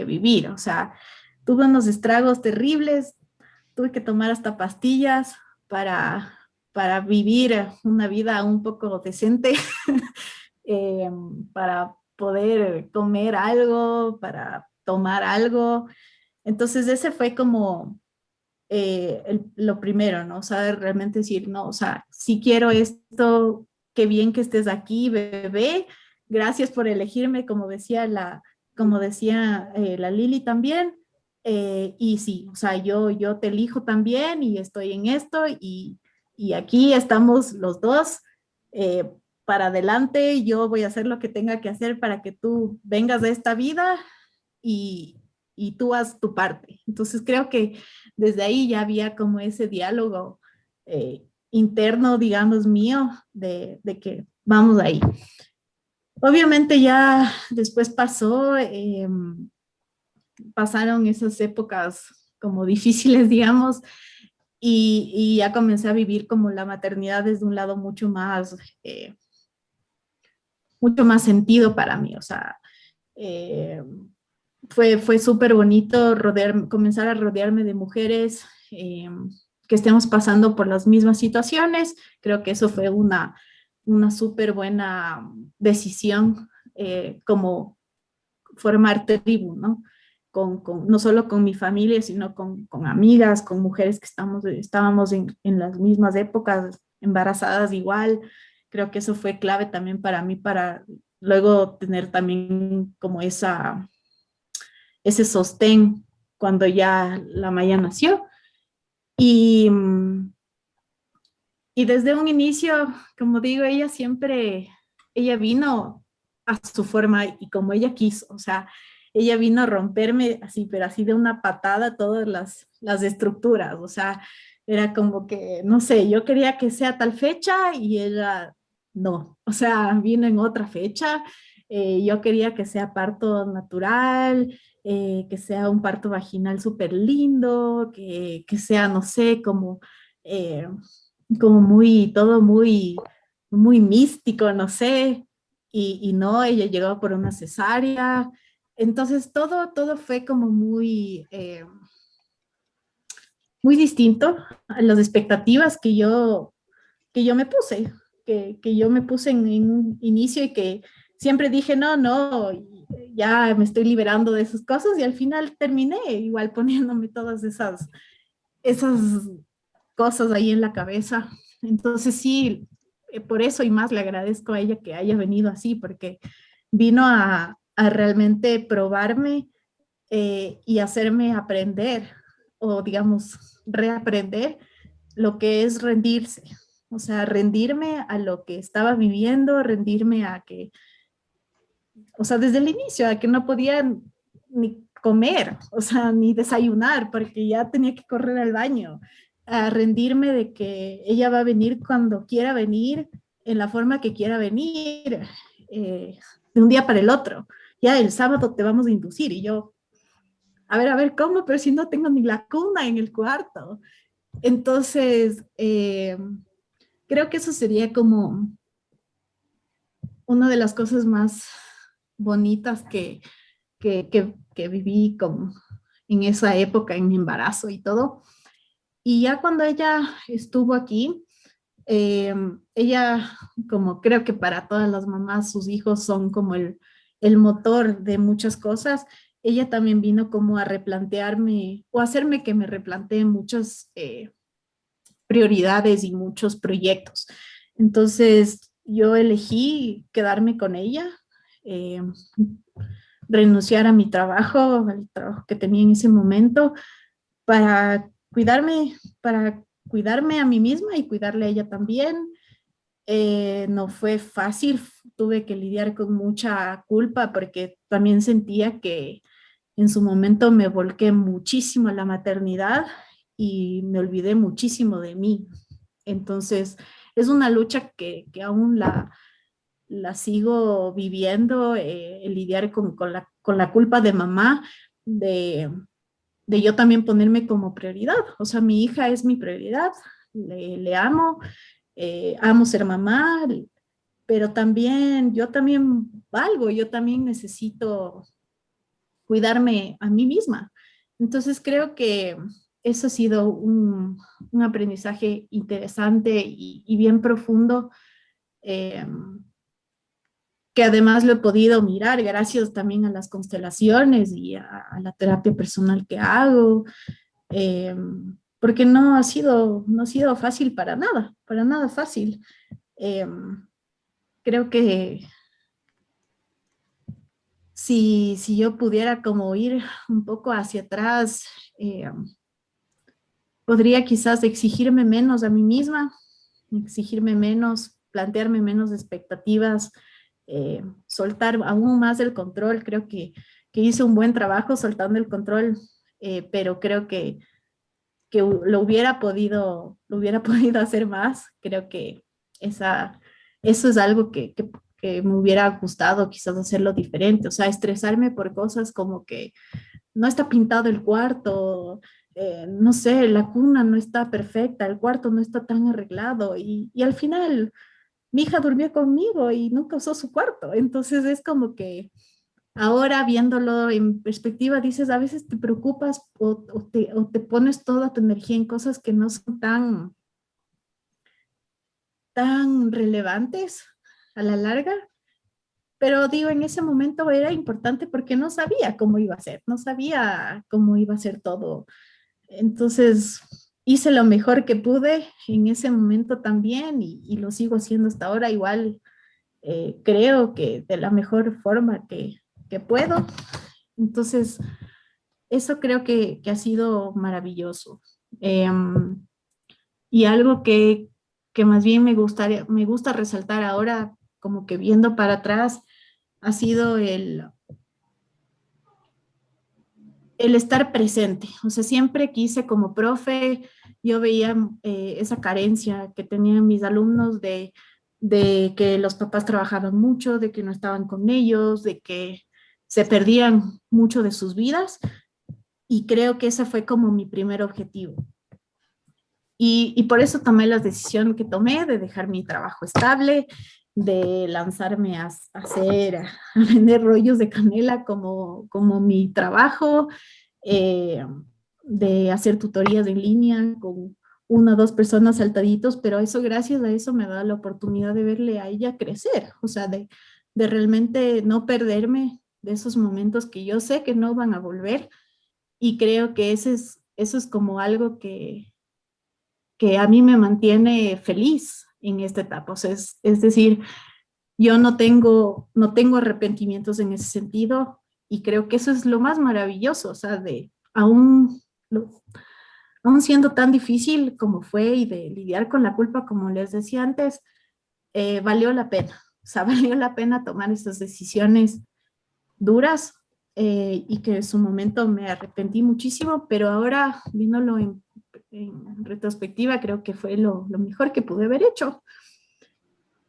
vivir. O sea, tuve unos estragos terribles, tuve que tomar hasta pastillas para vivir una vida un poco decente, para poder comer algo, para tomar algo. Entonces ese fue como lo primero, ¿no? O sea, realmente decir, no, o sea, si quiero esto, qué bien que estés aquí, bebé, gracias por elegirme, como decía la Lili también. Y sí, o sea, yo te elijo también y estoy en esto y aquí estamos los dos para adelante. Yo voy a hacer lo que tenga que hacer para que tú vengas de esta vida y tú haz tu parte. Entonces creo que desde ahí ya había como ese diálogo interno, digamos, mío, de que vamos ahí. Obviamente ya después pasaron esas épocas como difíciles, digamos, y ya comencé a vivir como la maternidad desde un lado mucho más sentido para mí. O sea, eh, fue súper bonito comenzar a rodearme de mujeres que estemos pasando por las mismas situaciones. Creo que eso fue una súper buena decisión, como formar tribu, ¿no? No solo con mi familia, sino con amigas, con mujeres que estábamos en las mismas épocas, embarazadas igual. Creo que eso fue clave también para mí, para luego tener también como ese sostén cuando ya la Maya nació. Y, y desde un inicio, como digo, ella vino a su forma y como ella quiso. O sea, ella vino a romperme así, pero así de una patada todas las estructuras. O sea, era como que, no sé, yo quería que sea tal fecha y ella no. O sea, vino en otra fecha. Yo quería que sea parto natural, que sea un parto vaginal súper lindo, que sea, no sé, eh, como todo muy místico, no sé, y no, ella llegó por una cesárea. Entonces todo fue como muy distinto a las expectativas que yo me puse, que yo me puse en un inicio, y que siempre dije, no, no, ya me estoy liberando de esas cosas, y al final terminé igual poniéndome todas esas cosas ahí en la cabeza. Entonces sí, por eso y más le agradezco a ella que haya venido así, porque vino a realmente probarme, y hacerme aprender, o digamos, reaprender lo que es rendirse. O sea, rendirme a lo que estaba viviendo, rendirme a que, o sea, desde el inicio, a que no podía ni comer, o sea, ni desayunar, porque ya tenía que correr al baño, a rendirme de que ella va a venir cuando quiera venir, en la forma que quiera venir, de un día para el otro. Ya el sábado te vamos a inducir, y yo, a ver, ¿cómo? Pero si no tengo ni la cuna en el cuarto. Entonces, creo que eso sería como una de las cosas más bonitas que viví como en esa época, en mi embarazo y todo. Y ya cuando ella estuvo aquí, ella, como creo que para todas las mamás, sus hijos son como el motor de muchas cosas. Ella también vino como a replantearme o hacerme que me replantee muchas prioridades y muchos proyectos. Entonces yo elegí quedarme con ella, eh, renunciar a mi trabajo, al trabajo que tenía en ese momento, para cuidarme a mí misma y cuidarle a ella también. No fue fácil, tuve que lidiar con mucha culpa, porque también sentía que en su momento me volqué muchísimo a la maternidad y me olvidé muchísimo de mí. Entonces, es una lucha que aún la sigo viviendo, el lidiar con la culpa de mamá, de, de yo también ponerme como prioridad. O sea, mi hija es mi prioridad, le amo, amo ser mamá, pero también yo también valgo, yo también necesito cuidarme a mí misma. Entonces creo que eso ha sido un aprendizaje interesante y bien profundo, eh, que además lo he podido mirar gracias también a las constelaciones y a la terapia personal que hago, eh, porque no ha sido fácil para nada fácil. Eh, Creo que si yo pudiera como ir un poco hacia atrás, eh, podría quizás exigirme menos a mí misma, exigirme menos, plantearme menos expectativas, soltar aún más el control. Creo que hice un buen trabajo soltando el control, pero creo que lo hubiera podido hacer más. Creo que eso es algo que me hubiera gustado quizás hacerlo diferente, o sea, estresarme por cosas como que no está pintado el cuarto, no sé, la cuna no está perfecta, el cuarto no está tan arreglado y al final mi hija durmió conmigo y nunca usó su cuarto, entonces es como que ahora viéndolo en perspectiva dices, a veces te preocupas o te pones toda tu energía en cosas que no son tan relevantes a la larga, pero digo, en ese momento era importante porque no sabía cómo iba a ser, no sabía cómo iba a ser todo. Entonces hice lo mejor que pude en ese momento también y lo sigo haciendo hasta ahora. Igual creo que de la mejor forma que puedo. Entonces, eso creo que ha sido maravilloso. Y algo que más bien me gusta resaltar ahora, como que viendo para atrás, ha sido el estar presente. O sea, siempre quise como profe, yo veía esa carencia que tenían mis alumnos de que los papás trabajaban mucho, de que no estaban con ellos, de que se perdían mucho de sus vidas. Y creo que ese fue como mi primer objetivo. Y por eso tomé la decisión que tomé de dejar mi trabajo estable, de lanzarme a hacer, a vender rollos de canela como mi trabajo, eh, de hacer tutorías en línea con una o dos personas saltaditos, pero eso gracias a eso me da la oportunidad de verle a ella crecer, o sea, de realmente no perderme de esos momentos que yo sé que no van a volver y creo que eso es como algo que a mí me mantiene feliz en esta etapa. O sea, es decir, yo no tengo arrepentimientos en ese sentido y creo que eso es lo más maravilloso, o sea, de aún siendo tan difícil como fue y de lidiar con la culpa, como les decía antes, valió la pena. O sea, valió la pena tomar esas decisiones duras y que en su momento me arrepentí muchísimo, pero ahora viéndolo en retrospectiva creo que fue lo mejor que pude haber hecho.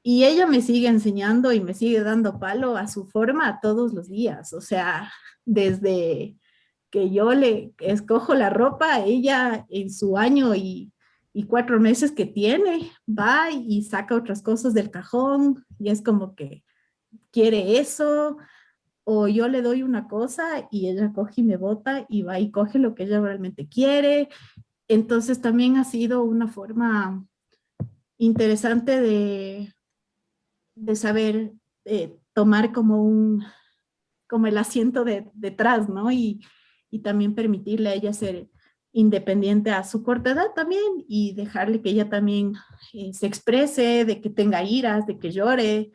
Y ella me sigue enseñando y me sigue dando palo a su forma todos los días, o sea, desde que yo le escojo la ropa, ella en su año y 4 meses que tiene, va y saca otras cosas del cajón y es como que quiere eso, o yo le doy una cosa y ella coge y me bota y va y coge lo que ella realmente quiere. Entonces también ha sido una forma interesante de saber tomar como el asiento detrás, ¿no? Y también permitirle a ella ser independiente a su corta edad también y dejarle que ella también se exprese, de que tenga iras, de que llore,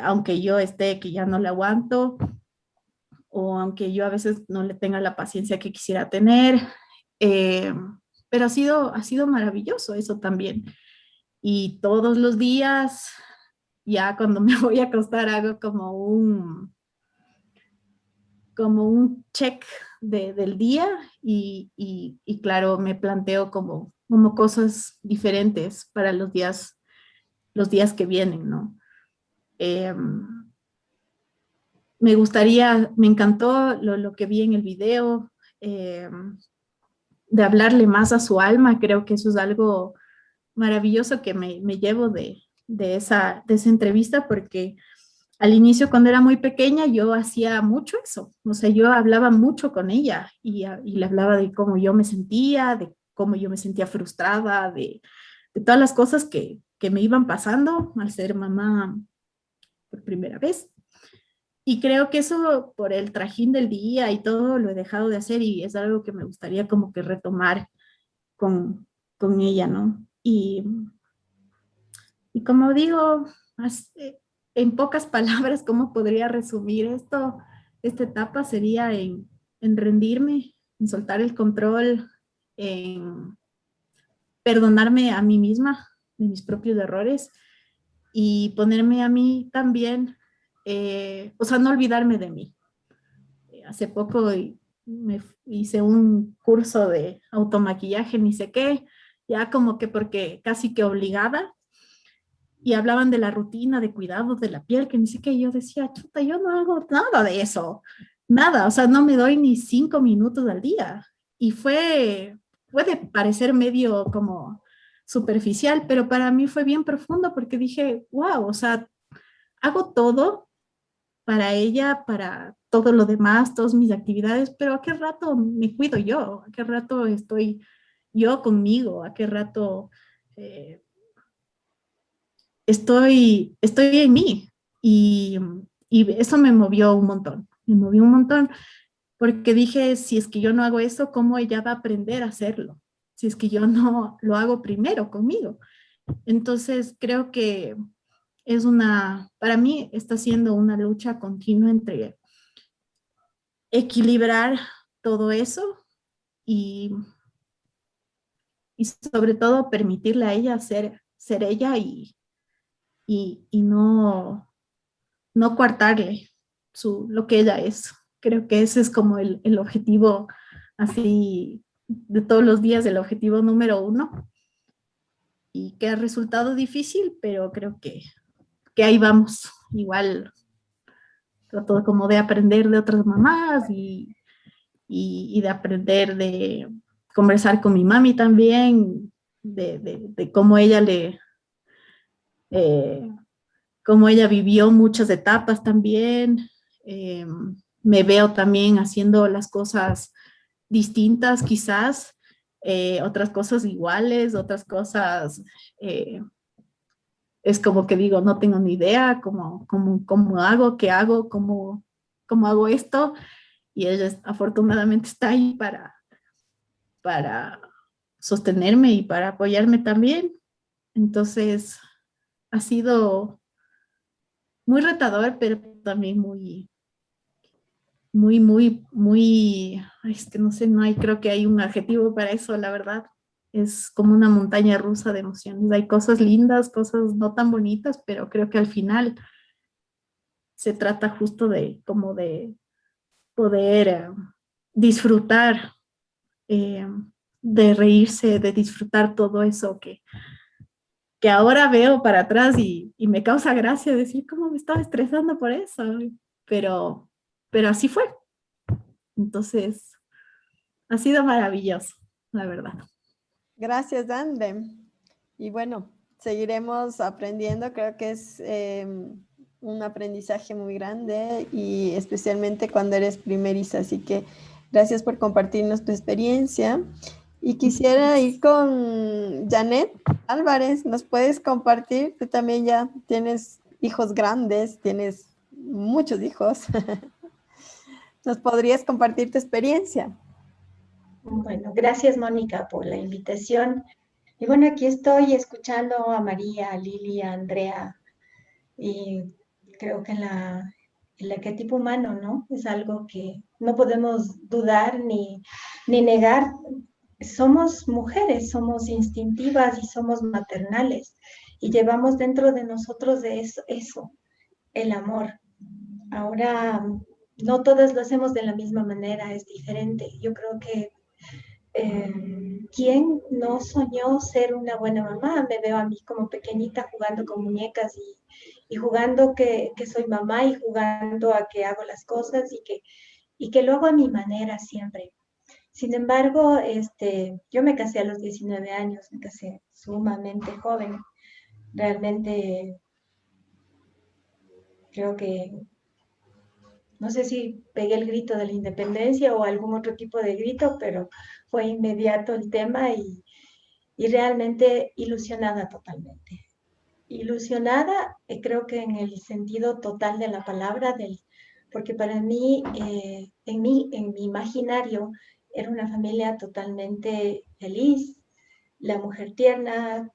aunque yo esté que ya no le aguanto o aunque yo a veces no le tenga la paciencia que quisiera tener, eh, pero ha sido maravilloso eso también. Y todos los días, ya cuando me voy a acostar, hago como un check del día y claro, me planteo como cosas diferentes para los días que vienen, ¿no? Eh, me encantó lo que vi en el video, eh, de hablarle más a su alma, creo que eso es algo maravilloso que me llevo de esa entrevista, porque al inicio cuando era muy pequeña yo hacía mucho eso, o sea, yo hablaba mucho con ella y le hablaba de cómo yo me sentía, de cómo yo me sentía frustrada, de todas las cosas que me iban pasando al ser mamá por primera vez. Y creo que eso por el trajín del día y todo lo he dejado de hacer y es algo que me gustaría como que retomar con ella, ¿no? Y como digo, en pocas palabras, ¿cómo podría resumir esto? Esta etapa sería en rendirme, en soltar el control, en perdonarme a mí misma de mis propios errores y ponerme a mí también, o sea, no olvidarme de mí. Hace poco me hice un curso de automaquillaje, ni sé qué, ya como que porque casi que obligada, y hablaban de la rutina de cuidado de la piel, que ni sé qué, y yo decía, chuta, yo no hago nada de eso, nada, o sea, no me doy ni 5 minutos al día. Y puede parecer medio como superficial, pero para mí fue bien profundo porque dije, wow, o sea, hago todo para ella, para todo lo demás, todas mis actividades, pero ¿a qué rato me cuido yo? ¿A qué rato estoy yo conmigo? ¿A qué rato eh, estoy en mí? Y, y eso me movió un montón, porque dije, si es que yo no hago eso, ¿cómo ella va a aprender a hacerlo? Si es que yo no lo hago primero conmigo. Entonces, creo que para mí está siendo una lucha continua entre equilibrar todo eso y, y sobre todo permitirle a ella ser ella y no coartarle lo que ella es. Creo que ese es como el objetivo así de todos los días, el objetivo número uno, y que ha resultado difícil, pero creo que ahí vamos. Igual trato como de aprender de otras mamás y de aprender de conversar con mi mami también, de cómo eh, cómo ella vivió muchas etapas también. Eh, Me veo también haciendo las cosas distintas quizás, otras cosas iguales, otras cosas, es como que digo, no tengo ni idea cómo hago, qué hago, cómo hago esto, y ella afortunadamente está ahí para sostenerme y para apoyarme también. Entonces, ha sido muy retador, pero también ay, es que no sé, creo que hay un adjetivo para eso, la verdad. Es como una montaña rusa de emociones. Hay cosas lindas, cosas no tan bonitas, pero creo que al final se trata justo de como de poder disfrutar, eh, de reírse, de disfrutar todo eso que ahora veo para atrás y me causa gracia decir cómo me estaba estresando por eso, pero, pero así fue. Entonces, ha sido maravilloso, la verdad. Gracias, André. Y bueno, seguiremos aprendiendo. Creo que es un aprendizaje muy grande y especialmente cuando eres primeriza. Así que gracias por compartirnos tu experiencia. Y quisiera ir con Janet Álvarez. ¿Nos puedes compartir? Tú también ya tienes hijos grandes, tienes muchos hijos. ¿Nos podrías compartir tu experiencia? Bueno, gracias Mónica por la invitación. Y bueno, aquí estoy escuchando a María, a Lili, a Andrea, y creo que el arquetipo humano, ¿no? Es algo que no podemos dudar ni negar. Somos mujeres, somos instintivas y somos maternales, y llevamos dentro de nosotros de eso, el amor. Ahora, no todas lo hacemos de la misma manera, es diferente. Yo creo que ¿quién no soñó ser una buena mamá? Me veo a mí como pequeñita jugando con muñecas y jugando que soy mamá y jugando a que hago las cosas y que lo hago a mi manera siempre. Sin embargo, yo me casé a los 19 años, me casé sumamente joven. Realmente creo que, no sé si pegué el grito de la independencia o algún otro tipo de grito, pero fue inmediato el tema y realmente ilusionada totalmente. Ilusionada, creo que en el sentido total de la palabra, porque para mí, en mi imaginario, era una familia totalmente feliz, la mujer tierna,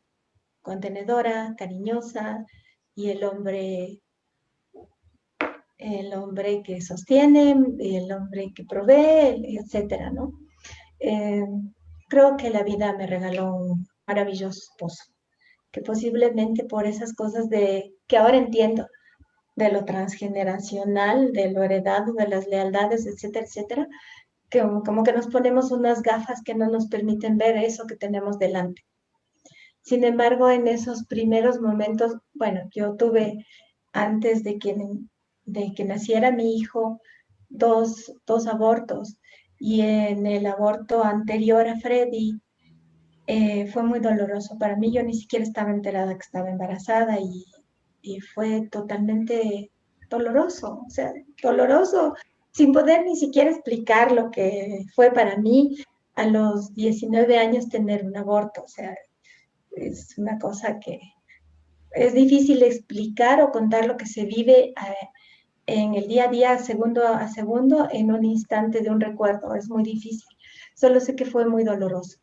contenedora, cariñosa, y el hombre que sostiene, el hombre que provee, etcétera, ¿no? Eh, Creo que la vida me regaló un maravilloso esposo, que posiblemente por esas cosas que ahora entiendo, de lo transgeneracional, de lo heredado, de las lealtades, etcétera, etcétera, que como que nos ponemos unas gafas que no nos permiten ver eso que tenemos delante. Sin embargo, en esos primeros momentos, bueno, yo tuve, antes de que naciera mi hijo, dos abortos. Y en el aborto anterior a Freddy, fue muy doloroso para mí. Yo ni siquiera estaba enterada que estaba embarazada y fue totalmente doloroso, o sea, doloroso, sin poder ni siquiera explicar lo que fue para mí a los 19 años tener un aborto. O sea, es una cosa que es difícil explicar o contar lo que se vive en el día a día, segundo a segundo, en un instante de un recuerdo. Es muy difícil. Solo sé que fue muy doloroso.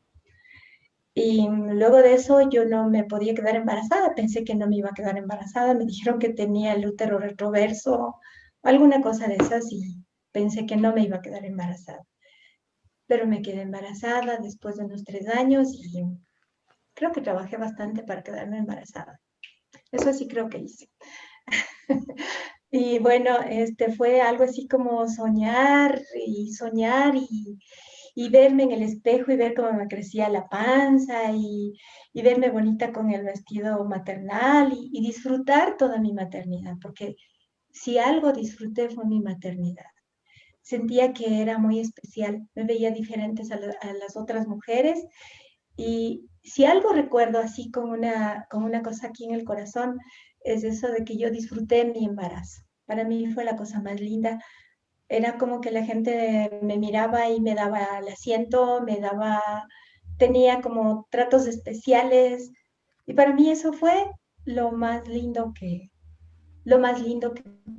Y luego de eso yo no me podía quedar embarazada, pensé que no me iba a quedar embarazada, me dijeron que tenía el útero retroverso, alguna cosa de esas, y pensé que no me iba a quedar embarazada. Pero me quedé embarazada después de unos 3 años y creo que trabajé bastante para quedarme embarazada. Eso sí creo que hice. Y bueno, fue algo así como soñar y soñar y verme en el espejo y ver cómo me crecía la panza y verme bonita con el vestido maternal y disfrutar toda mi maternidad, porque si algo disfruté fue mi maternidad. Sentía que era muy especial, me veía diferentes a las otras mujeres y si algo recuerdo así como una cosa aquí en el corazón, es eso de que yo disfruté mi embarazo. Para mí fue la cosa más linda. Era como que la gente me miraba y me daba el asiento, tenía como tratos especiales. Y para mí eso fue lo más lindo que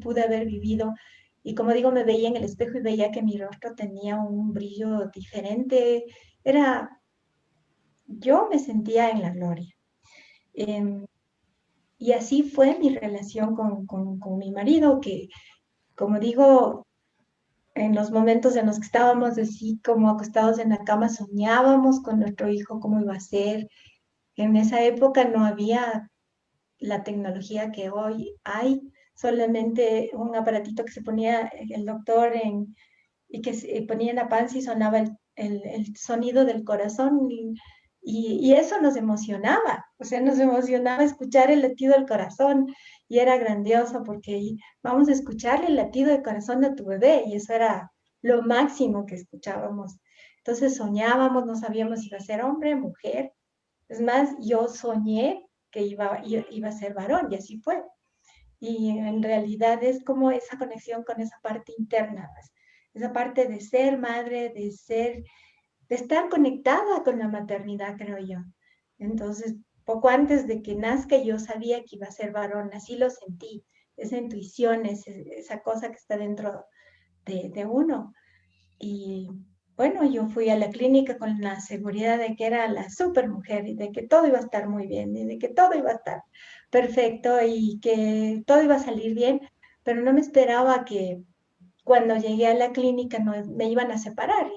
pude haber vivido. Y como digo, me veía en el espejo y veía que mi rostro tenía un brillo diferente. Era, yo me sentía en la gloria. Em, y así fue mi relación con mi marido, que como digo, en los momentos en los que estábamos así como acostados en la cama, soñábamos con nuestro hijo, cómo iba a ser. En esa época no había la tecnología que hoy hay, solamente un aparatito que se ponía el doctor y que se ponía en la panza y sonaba el sonido del corazón y eso nos emocionaba, o sea, nos emocionaba escuchar el latido del corazón y era grandioso porque vamos a escuchar el latido del corazón de tu bebé y eso era lo máximo que escuchábamos. Entonces soñábamos, no sabíamos si iba a ser hombre, mujer. Es más, yo soñé que iba a ser varón y así fue. Y en realidad es como esa conexión con esa parte interna, pues, esa parte de ser madre, de estar conectada con la maternidad, creo yo. Entonces, poco antes de que nazca, yo sabía que iba a ser varón, así lo sentí, esa intuición, esa cosa que está dentro de uno. Y bueno, yo fui a la clínica con la seguridad de que era la super mujer y de que todo iba a estar muy bien y de que todo iba a estar perfecto y que todo iba a salir bien, pero no me esperaba que cuando llegué a la clínica no, me iban a separar.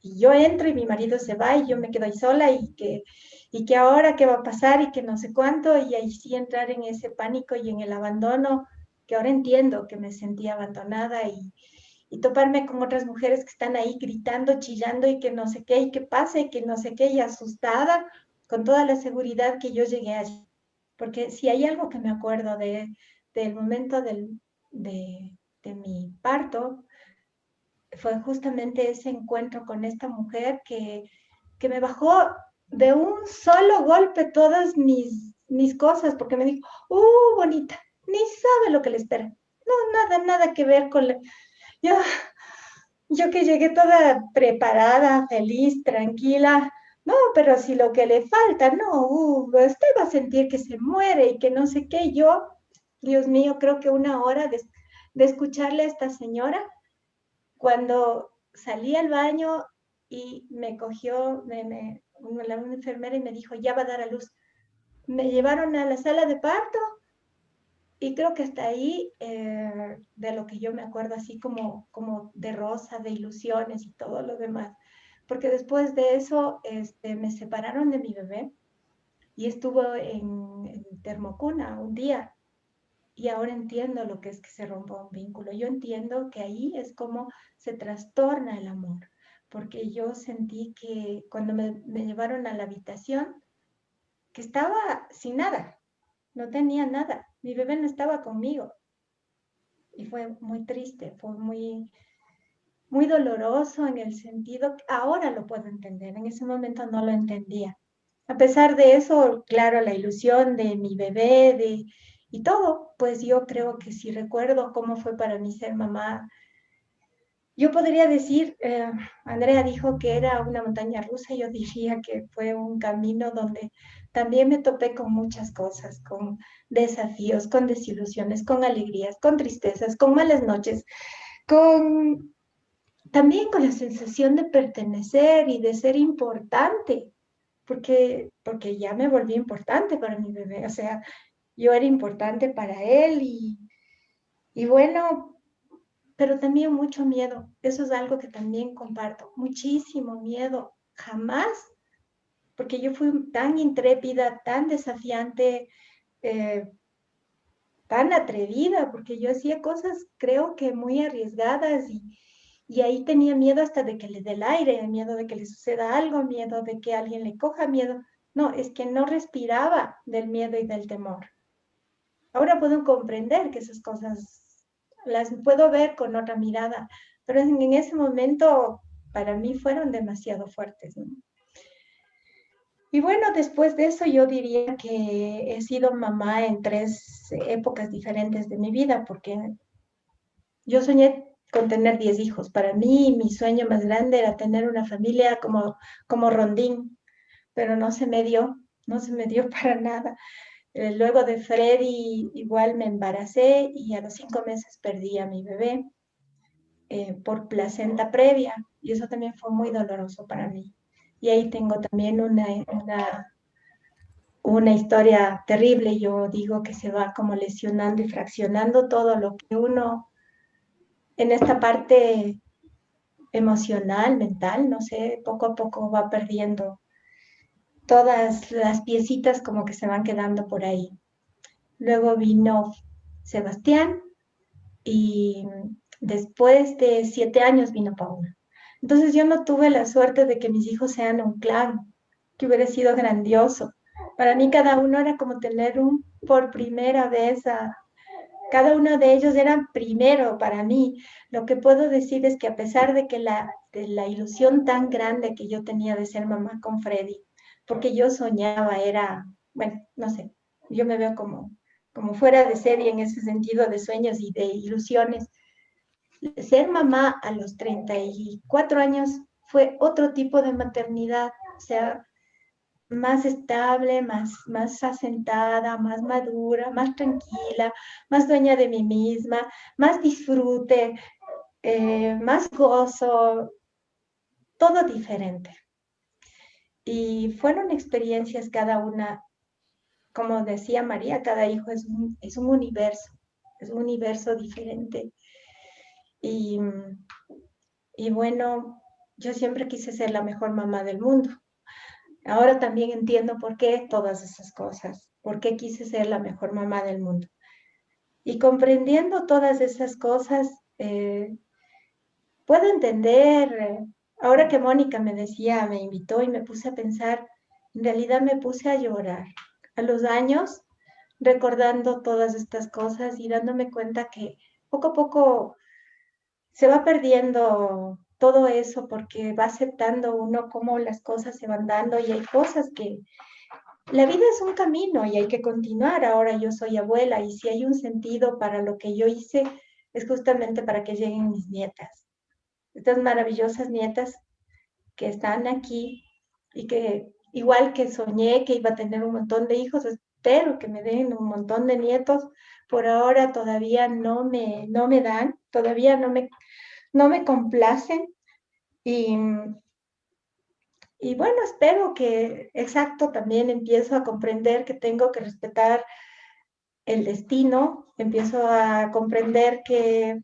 Y yo entro y mi marido se va y yo me quedo ahí sola y que ahora qué va a pasar y que no sé cuánto y ahí sí entrar en ese pánico y en el abandono, que ahora entiendo que me sentía abandonada y toparme con otras mujeres que están ahí gritando, chillando y que no sé qué y que pase y que no sé qué y asustada con toda la seguridad que yo llegué allí. Porque si hay algo que me acuerdo del momento de mi parto, fue justamente ese encuentro con esta mujer que me bajó de un solo golpe todas mis cosas, porque me dijo, bonita, ni sabe lo que le espera. No, nada que ver con yo, yo que llegué toda preparada, feliz, tranquila. No, pero si lo que le falta, no, usted va a sentir que se muere y que no sé qué. Yo, Dios mío, creo que una hora de escucharle a esta señora cuando salí al baño y me cogió una enfermera y me dijo, ya va a dar a luz. Me llevaron a la sala de parto y creo que hasta ahí, de lo que yo me acuerdo, así como de rosa, de ilusiones y todo lo demás. Porque después de eso me separaron de mi bebé y estuvo en termocuna un día. Y ahora entiendo lo que es que se rompa un vínculo. Yo entiendo que ahí es como se trastorna el amor, porque yo sentí que cuando me llevaron a la habitación, que estaba sin nada, no tenía nada, mi bebé no estaba conmigo. Y fue muy triste, fue muy, muy doloroso en el sentido, ahora lo puedo entender, en ese momento no lo entendía. A pesar de eso, claro, la ilusión de mi bebé y todo, pues yo creo que si recuerdo cómo fue para mí ser mamá, yo podría decir, Andrea dijo que era una montaña rusa, yo diría que fue un camino donde también me topé con muchas cosas, con desafíos, con desilusiones, con alegrías, con tristezas, con malas noches, con también con la sensación de pertenecer y de ser importante, porque ya me volví importante para mi bebé, o sea, yo era importante para él y bueno, pero también mucho miedo. Eso es algo que también comparto. Muchísimo miedo. Jamás, porque yo fui tan intrépida, tan desafiante, eh, tan atrevida, porque yo hacía cosas, creo que muy arriesgadas y ahí tenía miedo hasta de que le dé el aire, miedo de que le suceda algo, miedo de que alguien le coja miedo. No, es que no respiraba del miedo y del temor. Ahora puedo comprender que esas cosas las puedo ver con otra mirada, pero en ese momento para mí fueron demasiado fuertes, ¿no? Y bueno, después de eso yo diría que he sido mamá en 3 épocas diferentes de mi vida, porque yo soñé con tener 10 hijos. Para mí, mi sueño más grande era tener una familia como Rondín, pero no se me dio, no se me dio para nada. Luego de Freddy igual me embaracé y a los 5 meses perdí a mi bebé por placenta previa y eso también fue muy doloroso para mí. Y ahí tengo también una historia terrible. Yo digo que se va como lesionando y fraccionando todo lo que uno en esta parte emocional, mental, no sé, poco a poco va perdiendo todas las piecitas como que se van quedando por ahí. Luego vino Sebastián y después de 7 años vino Paula. Entonces yo no tuve la suerte de que mis hijos sean un clan, que hubiera sido grandioso. Para mí cada uno era como tener por primera vez cada uno de ellos era primero para mí. Lo que puedo decir es que a pesar de que de la ilusión tan grande que yo tenía de ser mamá con Freddy, porque yo soñaba, era, bueno, no sé, yo me veo como fuera de serie en ese sentido de sueños y de ilusiones. Ser mamá a los 34 años fue otro tipo de maternidad, o sea, más estable, más asentada, más madura, más tranquila, más dueña de mí misma, más disfrute, más gozo, todo diferente. Y fueron experiencias cada una, como decía María, cada hijo es un universo diferente. Y bueno, yo siempre quise ser la mejor mamá del mundo. Ahora también entiendo por qué todas esas cosas, por qué quise ser la mejor mamá del mundo. Y comprendiendo todas esas cosas, puedo entender, ahora que Mónica me decía, me invitó y me puse a pensar, en realidad me puse a llorar a los años, recordando todas estas cosas y dándome cuenta que poco a poco se va perdiendo todo eso porque va aceptando uno cómo las cosas se van dando y hay cosas que la vida es un camino y hay que continuar. Ahora yo soy abuela y si hay un sentido para lo que yo hice es justamente para que lleguen mis nietas, estas maravillosas nietas que están aquí y que igual que soñé que iba a tener un montón de hijos, espero que me den un montón de nietos. Por ahora todavía no me dan, todavía no me complacen y bueno, espero que, exacto, también empiezo a comprender que tengo que respetar el destino, empiezo a comprender que,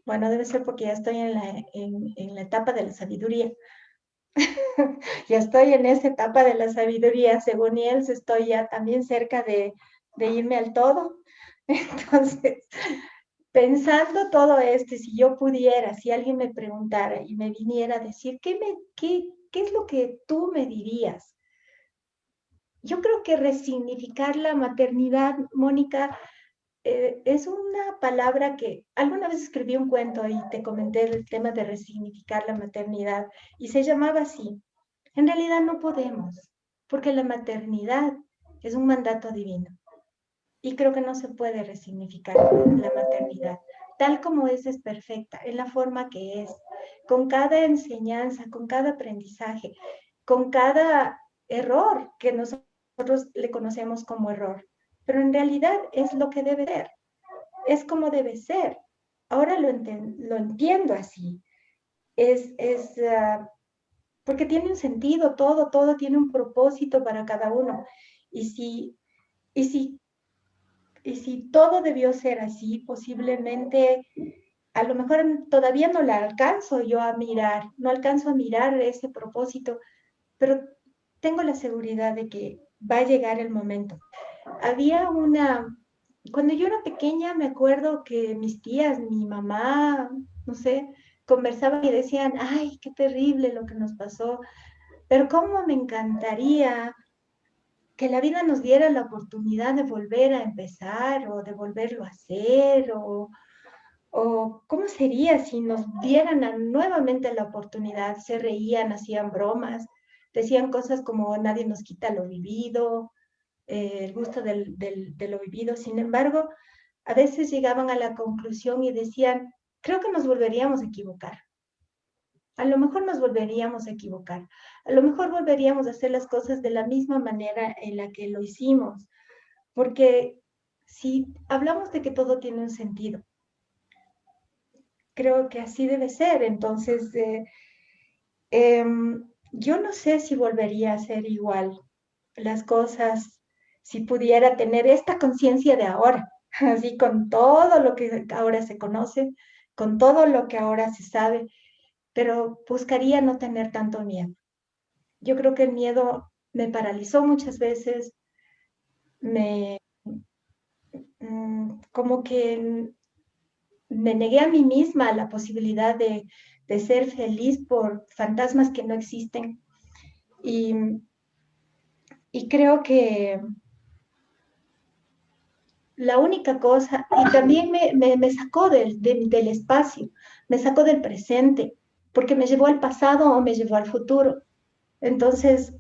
bueno, debe ser porque ya estoy en la etapa de la sabiduría. Ya estoy en esa etapa de la sabiduría, según Niels, estoy ya también cerca de irme al todo. Entonces, pensando todo esto, si yo pudiera, si alguien me preguntara y me viniera a decir, ¿qué es lo que tú me dirías? yo creo que resignificar la maternidad, Mónica, es una palabra que alguna vez escribí un cuento y te comenté el tema de resignificar la maternidad y se llamaba así. En realidad no podemos, porque la maternidad es un mandato divino y creo que no se puede resignificar la maternidad. Tal como es perfecta, en la forma que es, con cada enseñanza, con cada aprendizaje, con cada error que nosotros le conocemos como error. Pero en realidad es lo que debe ser, es como debe ser. Ahora lo entiendo así. Porque tiene un sentido, todo tiene un propósito para cada uno. Y si, y si y si todo debió ser así, posiblemente, a lo mejor todavía no la alcanzo yo a mirar, no alcanzo a mirar ese propósito, pero tengo la seguridad de que va a llegar el momento. Había cuando yo era pequeña, me acuerdo que mis tías, mi mamá, no sé, conversaban y decían, ay, qué terrible lo que nos pasó, pero cómo me encantaría que la vida nos diera la oportunidad de volver a empezar o de volverlo a hacer o cómo sería si nos dieran nuevamente la oportunidad. Se reían, hacían bromas, decían cosas como nadie nos quita lo vivido, el gusto de lo vivido. Sin embargo, a veces llegaban a la conclusión y decían, creo que nos volveríamos a equivocar. A lo mejor nos volveríamos a equivocar, a lo mejor volveríamos a hacer las cosas de la misma manera en la que lo hicimos, porque si hablamos de que todo tiene un sentido, creo que así debe ser. Entonces, yo no sé si volvería a ser igual las cosas, si pudiera tener esta conciencia de ahora, así con todo lo que ahora se conoce, con todo lo que ahora se sabe, pero buscaría no tener tanto miedo. Yo creo que el miedo me paralizó muchas veces, me como que me negué a mí misma la posibilidad de ser feliz por fantasmas que no existen. Y, y creo que la única cosa, y también me sacó del espacio, me sacó del presente, porque me llevó al pasado o me llevó al futuro. Entonces,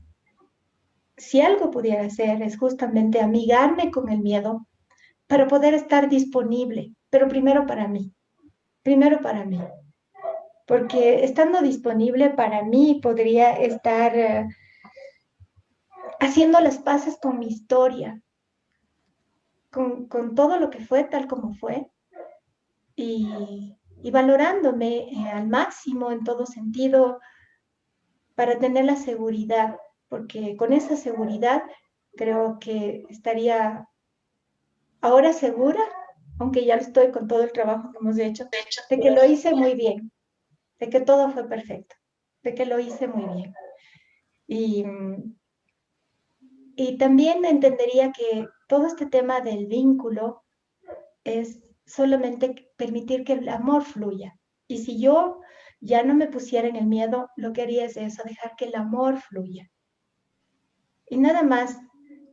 si algo pudiera hacer es justamente amigarme con el miedo para poder estar disponible, pero primero para mí, porque estando disponible para mí podría estar haciendo las paces con mi historia, con todo lo que fue tal como fue y valorándome al máximo en todo sentido para tener la seguridad, porque con esa seguridad creo que estaría ahora segura, aunque ya lo estoy con todo el trabajo que hemos hecho, de que lo hice muy bien, de que todo fue perfecto, de que lo hice muy bien. Y, y también entendería que todo este tema del vínculo es solamente permitir que el amor fluya. Y si yo ya no me pusiera en el miedo, lo que haría es eso, dejar que el amor fluya. Y nada más,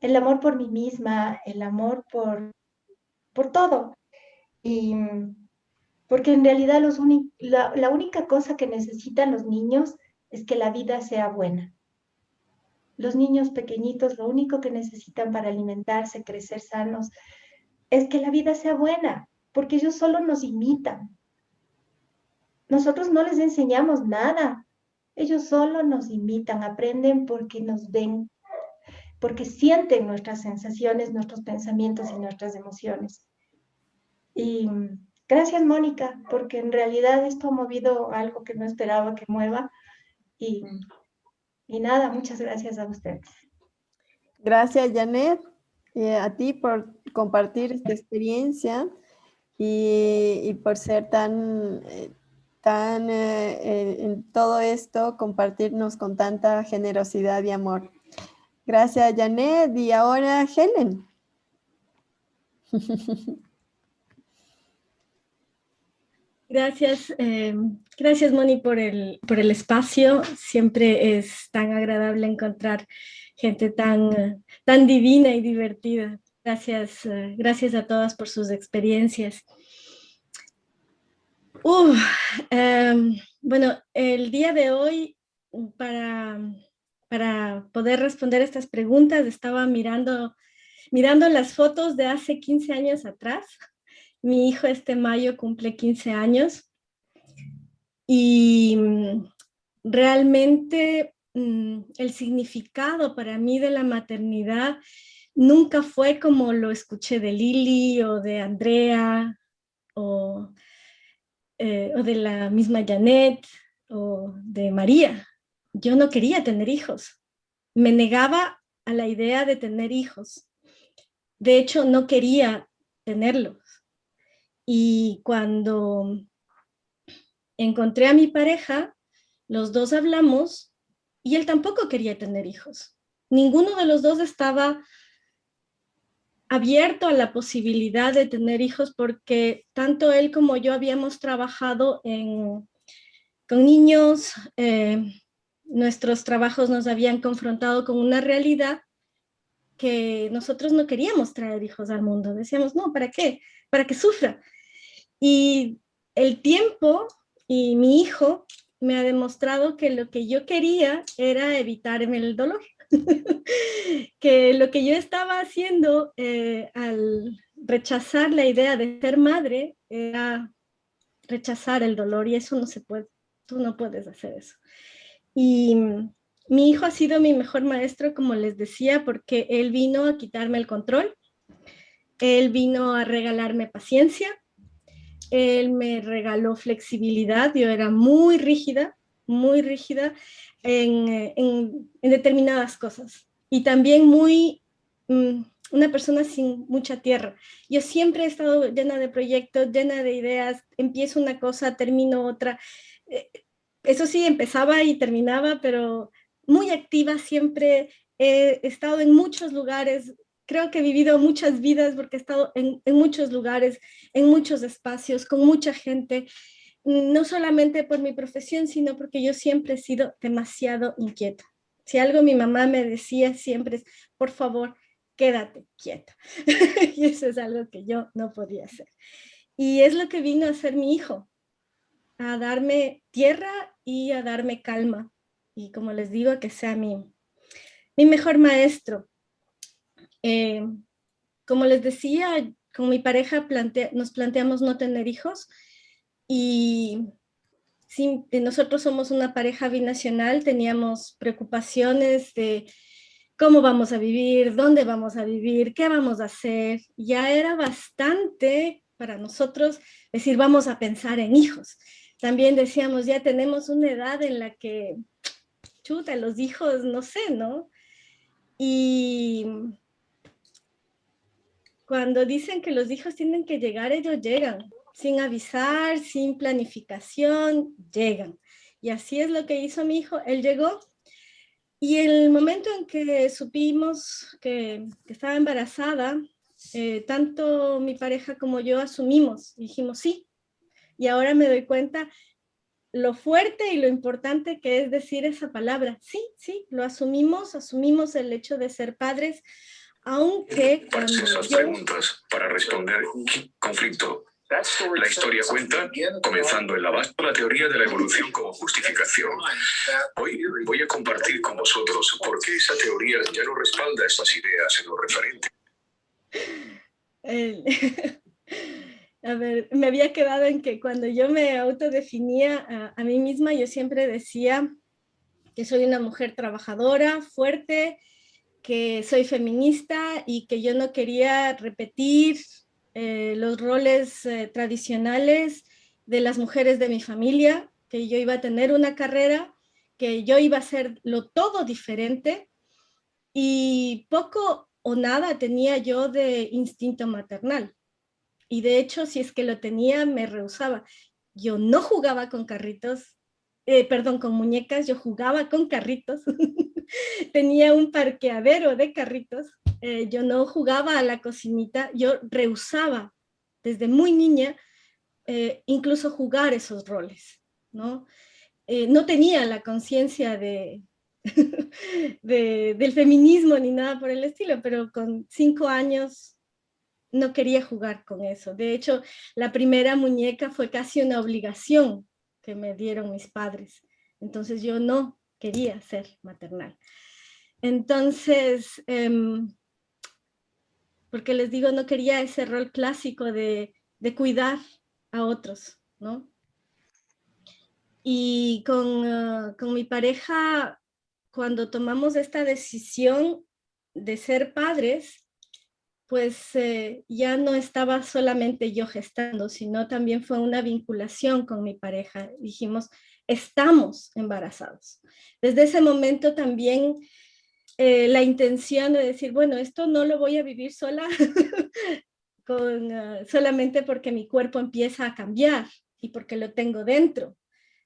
el amor por mí misma, el amor por todo. Y porque en realidad la única cosa que necesitan los niños es que la vida sea buena. Los niños pequeñitos lo único que necesitan para alimentarse, crecer sanos, es que la vida sea buena, porque ellos solo nos imitan. Nosotros no les enseñamos nada. Ellos solo nos imitan, aprenden porque nos ven, porque sienten nuestras sensaciones, nuestros pensamientos y nuestras emociones. Y gracias, Mónica, porque en realidad esto ha movido algo que no esperaba que mueva. Y nada, muchas gracias a ustedes. Gracias, Janet, a ti por compartir esta experiencia y por ser en todo esto, compartirnos con tanta generosidad y amor. Gracias, Janet. Y ahora, Helen. Gracias Moni por el espacio. Siempre es tan agradable encontrar gente tan divina y divertida. Gracias a todas por sus experiencias. Bueno, el día de hoy, para poder responder estas preguntas, estaba mirando las fotos de hace 15 años atrás. Mi hijo este mayo cumple 15 años y realmente el significado para mí de la maternidad nunca fue como lo escuché de Lili o de Andrea o de la misma Janet o de María. Yo no quería tener hijos. Me negaba a la idea de tener hijos. De hecho, no quería tenerlos. Y cuando encontré a mi pareja, los dos hablamos y él tampoco quería tener hijos. Ninguno de los dos estaba abierto a la posibilidad de tener hijos porque tanto él como yo habíamos trabajado con niños, nuestros trabajos nos habían confrontado con una realidad que nosotros no queríamos traer hijos al mundo. Decíamos, no, ¿para qué? Para que sufra. Y el tiempo y mi hijo me ha demostrado que lo que yo quería era evitarme el dolor. Que lo que yo estaba haciendo al rechazar la idea de ser madre era rechazar el dolor y eso no se puede, tú no puedes hacer eso. Y mi hijo ha sido mi mejor maestro, como les decía, porque él vino a quitarme el control, él vino a regalarme paciencia, él me regaló flexibilidad. Yo era muy rígida en determinadas cosas y también una persona sin mucha tierra. Yo siempre he estado llena de proyectos, llena de ideas, empiezo una cosa, termino otra. Eso sí, empezaba y terminaba, pero muy activa, siempre he estado en muchos lugares. Creo que he vivido muchas vidas porque he estado en muchos lugares, en muchos espacios, con mucha gente, no solamente por mi profesión, sino porque yo siempre he sido demasiado inquieta. Si algo mi mamá me decía siempre es, por favor, quédate quieta. Y eso es algo que yo no podía hacer. Y es lo que vino a hacer mi hijo, a darme tierra y a darme calma. Y como les digo, que sea mi mejor maestro. Como les decía, con mi pareja nos planteamos no tener hijos y nosotros somos una pareja binacional, teníamos preocupaciones de cómo vamos a vivir, dónde vamos a vivir, qué vamos a hacer. Ya era bastante para nosotros decir vamos a pensar en hijos. También decíamos ya tenemos una edad en la que, chuta, los hijos, no sé, ¿no? Y cuando dicen que los hijos tienen que llegar, ellos llegan, sin avisar, sin planificación, llegan. Y así es lo que hizo mi hijo, él llegó. Y el momento en que supimos que estaba embarazada, tanto mi pareja como yo asumimos, dijimos sí. Y ahora me doy cuenta lo fuerte y lo importante que es decir esa palabra. Sí, sí, lo asumimos el hecho de ser padres, aunque esas preguntas para responder conflicto. La historia cuenta, comenzando en la base de la teoría de la evolución como justificación. Hoy voy a compartir con vosotros por qué esa teoría ya no respalda estas ideas en lo referente. A ver, me había quedado en que cuando yo me autodefinía a mí misma, yo siempre decía que soy una mujer trabajadora, fuerte, que soy feminista y que yo no quería repetir los roles tradicionales de las mujeres de mi familia, que yo iba a tener una carrera, que yo iba a hacerlo todo diferente y poco o nada tenía yo de instinto maternal. Y de hecho, si es que lo tenía, me rehusaba. Yo no jugaba con carritos, con muñecas, yo jugaba con carritos. Tenía un parqueadero de carritos. Yo no jugaba a la cocinita, yo rehusaba desde muy niña incluso jugar esos roles, ¿no? No tenía la conciencia del feminismo ni nada por el estilo, pero con 5 años no quería jugar con eso. De hecho, la primera muñeca fue casi una obligación que me dieron mis padres. Entonces yo no quería ser maternal. Entonces, porque les digo, no quería ese rol clásico de cuidar a otros, ¿no? Y con mi pareja, cuando tomamos esta decisión de ser padres, pues ya no estaba solamente yo gestando, sino también fue una vinculación con mi pareja. Dijimos, estamos embarazados. Desde ese momento también la intención de decir, bueno, esto no lo voy a vivir sola, solamente porque mi cuerpo empieza a cambiar y porque lo tengo dentro,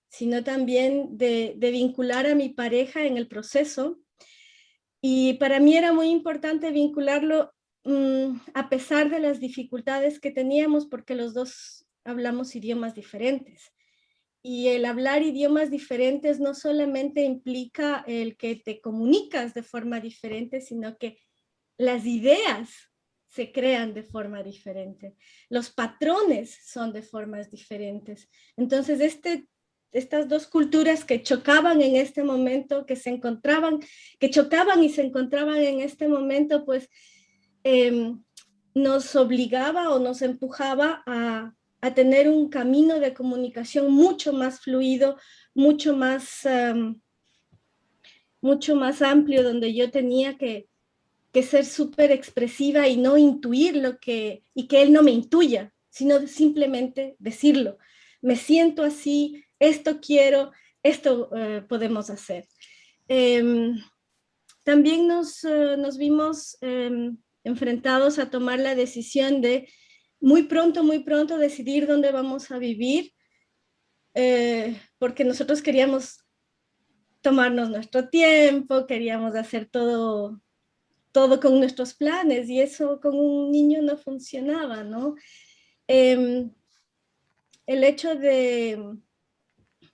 sino también de vincular a mi pareja en el proceso. Y para mí era muy importante vincularlo a pesar de las dificultades que teníamos, porque los dos hablamos idiomas diferentes. Y el hablar idiomas diferentes no solamente implica el que te comunicas de forma diferente, sino que las ideas se crean de forma diferente. Los patrones son de formas diferentes. Entonces, estas dos culturas que chocaban en este momento, que chocaban y se encontraban en este momento, pues nos obligaba o nos empujaba a tener un camino de comunicación mucho más fluido, mucho más amplio, donde yo tenía que ser súper expresiva y no intuir y que él no me intuya, sino simplemente decirlo. Me siento así, esto quiero, esto podemos hacer. También nos vimos enfrentados a tomar la decisión de muy pronto decidir dónde vamos a vivir, porque nosotros queríamos tomarnos nuestro tiempo, queríamos hacer todo con nuestros planes, y eso con un niño no funcionaba, ¿no? El hecho de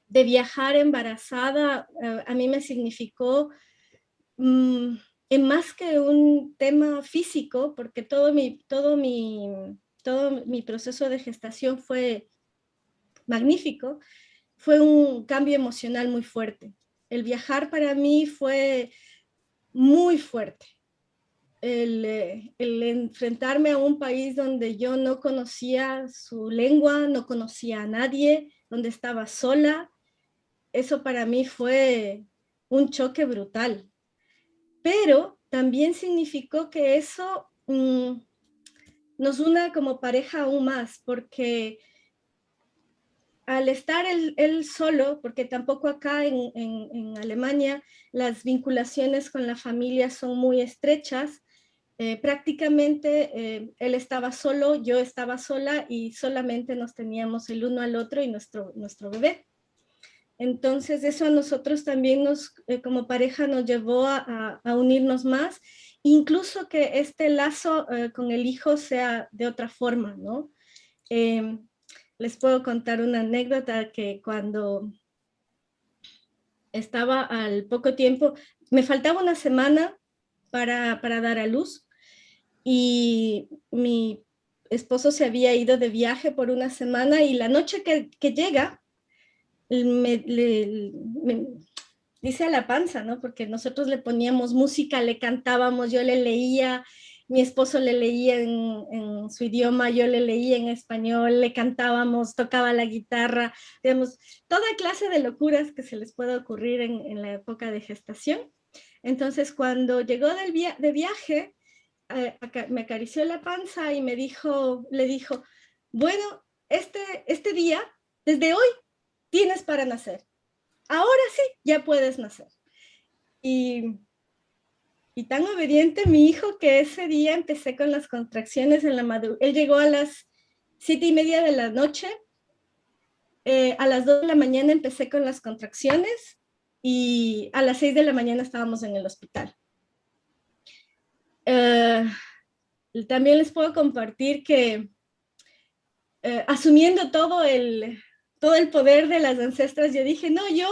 viajar embarazada a mí me significó en más que un tema físico, porque todo mi proceso de gestación fue magnífico, fue un cambio emocional muy fuerte. El viajar para mí fue muy fuerte. El enfrentarme a un país donde yo no conocía su lengua, no conocía a nadie, donde estaba sola, eso para mí fue un choque brutal. Pero también significó que eso nos una como pareja aún más, porque al estar él solo, porque tampoco acá en Alemania las vinculaciones con la familia son muy estrechas, prácticamente él estaba solo, yo estaba sola y solamente nos teníamos el uno al otro y nuestro bebé. Entonces eso a nosotros también como pareja nos llevó a unirnos más, incluso que este lazo con el hijo sea de otra forma, ¿no? Les puedo contar una anécdota que cuando estaba al poco tiempo, me faltaba una semana para dar a luz, y mi esposo se había ido de viaje por una semana, y la noche que llega, me dice a la panza, ¿no? Porque nosotros le poníamos música, le cantábamos, yo le leía, mi esposo le leía en su idioma, yo le leía en español, le cantábamos, tocaba la guitarra, digamos, toda clase de locuras que se les puede ocurrir en la época de gestación. Entonces, cuando llegó de viaje, me acarició la panza y le dijo, bueno, este día, desde hoy, tienes para nacer. Ahora sí, ya puedes nacer. Y tan obediente mi hijo que ese día empecé con las contracciones en la madrugada. Él llegó a las 7:30 de la noche. A las 2 de la mañana empecé con las contracciones y a las 6 de la mañana estábamos en el hospital. También les puedo compartir que asumiendo todo el poder de las ancestras, yo dije, no, yo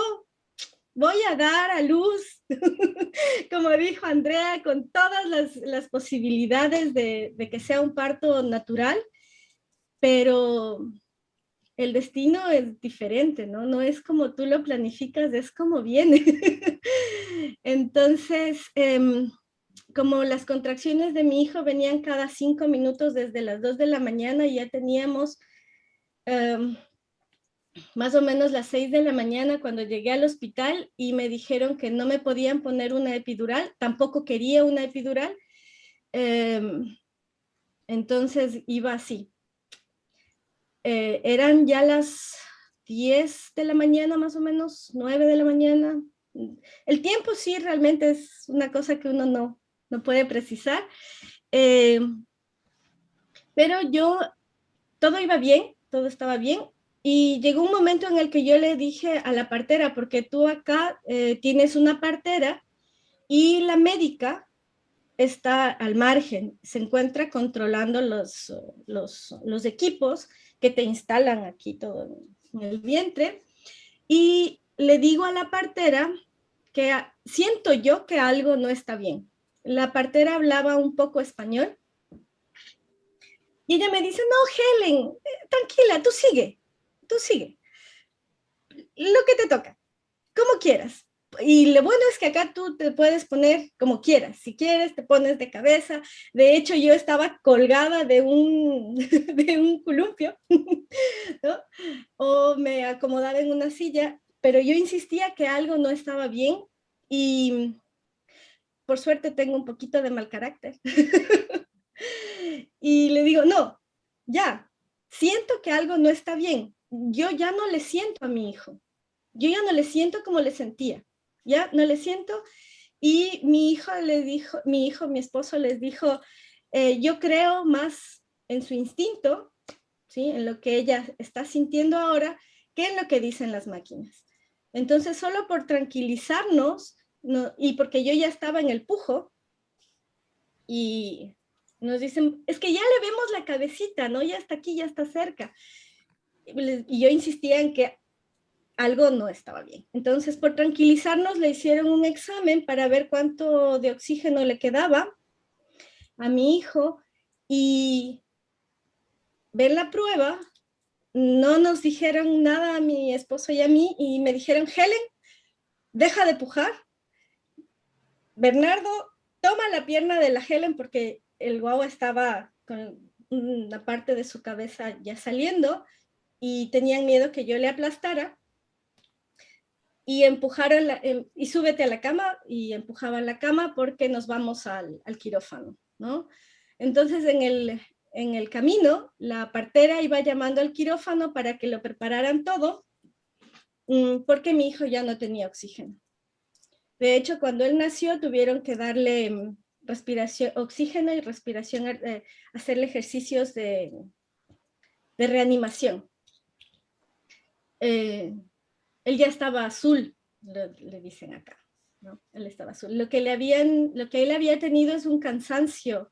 voy a dar a luz, como dijo Andrea, con todas las posibilidades de que sea un parto natural, pero el destino es diferente, ¿no? No es como tú lo planificas, es como viene. Entonces, como las contracciones de mi hijo venían cada 5 minutos desde las 2 de la mañana, y ya teníamos más o menos las 6 de la mañana cuando llegué al hospital y me dijeron que no me podían poner una epidural, tampoco quería una epidural. Entonces iba así. Eran ya las 10 de la mañana, más o menos, 9 de la mañana. El tiempo sí realmente es una cosa que uno no puede precisar. Pero todo iba bien, todo estaba bien. Y llegó un momento en el que yo le dije a la partera, porque tú acá tienes una partera y la médica está al margen, se encuentra controlando los equipos que te instalan aquí todo en el vientre. Y le digo a la partera que siento yo que algo no está bien. La partera hablaba un poco español. Y ella me dice, no, Helen, tranquila, tú sigue. Lo que te toca, como quieras. Y lo bueno es que acá tú te puedes poner como quieras. Si quieres, te pones de cabeza. De hecho, yo estaba colgada de un columpio, ¿no? O me acomodaba en una silla, pero yo insistía que algo no estaba bien y por suerte tengo un poquito de mal carácter. Y le digo, no, ya, siento que algo no está bien. Yo ya no le siento a mi hijo. Yo ya no le siento como le sentía. Ya no le siento. Y mi esposo les dijo, yo creo más en su instinto, ¿sí? En lo que ella está sintiendo ahora, que en lo que dicen las máquinas. Entonces, solo por tranquilizarnos, y porque yo ya estaba en el pujo, y nos dicen, es que ya le vemos la cabecita, ¿no? Ya está aquí, ya está cerca. Y yo insistía en que algo no estaba bien. Entonces, por tranquilizarnos, le hicieron un examen para ver cuánto de oxígeno le quedaba a mi hijo, y ver la prueba, no nos dijeron nada a mi esposo y a mí, y me dijeron, Helen, deja de pujar. Bernardo, toma la pierna de la Helen, porque el guagua estaba con una parte de su cabeza ya saliendo, y tenían miedo que yo le aplastara. Y empujaron, y súbete a la cama, y empujaban la cama porque nos vamos al quirófano, ¿no? Entonces en el camino, la partera iba llamando al quirófano para que lo prepararan todo, porque mi hijo ya no tenía oxígeno. De hecho, cuando él nació, tuvieron que darle oxígeno y respiración, hacerle ejercicios de reanimación. Él ya estaba azul, le dicen acá, ¿no? Él estaba azul. Lo que él había tenido es un cansancio.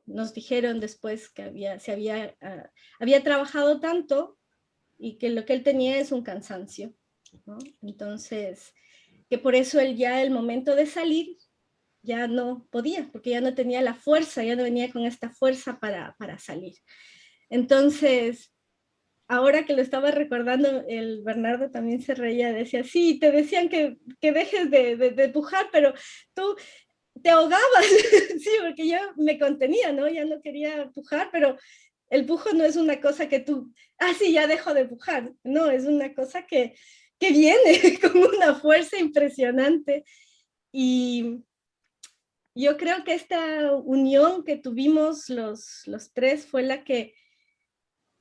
Nos dijeron después que había trabajado tanto, y que lo que él tenía es un cansancio, ¿no? Entonces, que por eso él ya el momento de salir ya no podía, porque ya no tenía la fuerza, ya no venía con esta fuerza para salir. Entonces, ahora que lo estaba recordando, el Bernardo también se reía, decía, sí, te decían que dejes de pujar, pero tú te ahogabas, sí, porque yo me contenía, ¿no? Ya no quería pujar, pero el pujo no es una cosa que tú, sí, ya dejo de pujar, no, es una cosa que viene con una fuerza impresionante. Y yo creo que esta unión que tuvimos los tres fue la que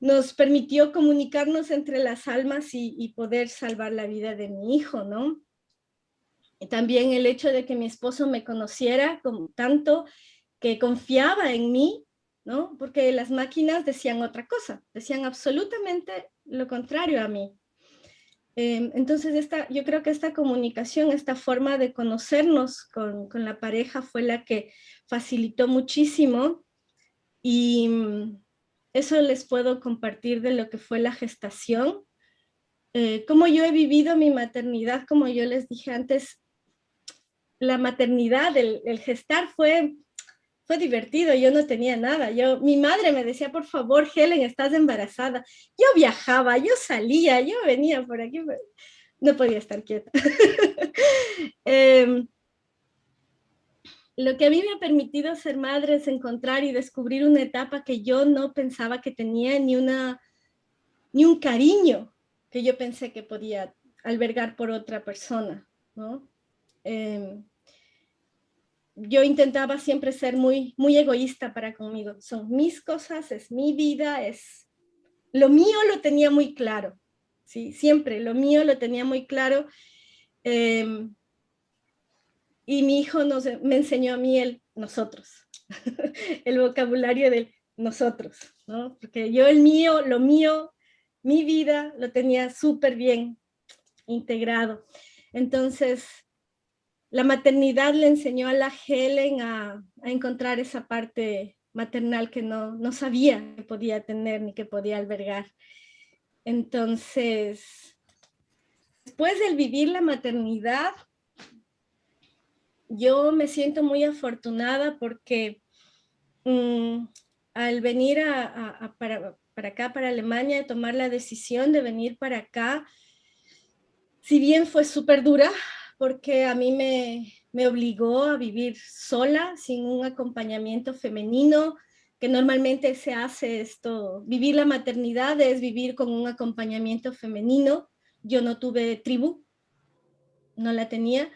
nos permitió comunicarnos entre las almas y poder salvar la vida de mi hijo, ¿no? Y también el hecho de que mi esposo me conociera como tanto, que confiaba en mí, ¿no? Porque las máquinas decían otra cosa, decían absolutamente lo contrario a mí. Entonces, yo creo que esta comunicación, esta forma de conocernos con la pareja fue la que facilitó muchísimo, y eso les puedo compartir de lo que fue la gestación. Cómo yo he vivido mi maternidad, como yo les dije antes, la maternidad, el gestar fue divertido, yo no tenía nada. Mi madre me decía, por favor, Helen, estás embarazada. Yo viajaba, yo salía, yo venía por aquí, no podía estar quieta. Lo que a mí me ha permitido ser madre es encontrar y descubrir una etapa que yo no pensaba que tenía, ni un cariño que yo pensé que podía albergar por otra persona, ¿no? Yo intentaba siempre ser muy, muy egoísta para conmigo. Son mis cosas, es mi vida, lo mío lo tenía muy claro, ¿sí? Siempre lo mío lo tenía muy claro. Y mi hijo me enseñó a mí nosotros, el vocabulario del nosotros, ¿no? Porque yo lo mío, mi vida, lo tenía súper bien integrado. Entonces, la maternidad le enseñó a la Helen a encontrar esa parte maternal que no sabía que podía tener ni que podía albergar. Entonces, después de vivir la maternidad, yo me siento muy afortunada porque al venir para acá, para Alemania, tomar la decisión de venir para acá, si bien fue súper dura, porque a mí me obligó a vivir sola, sin un acompañamiento femenino, que normalmente se hace esto, vivir la maternidad es vivir con un acompañamiento femenino. Yo no tuve tribu, no la tenía,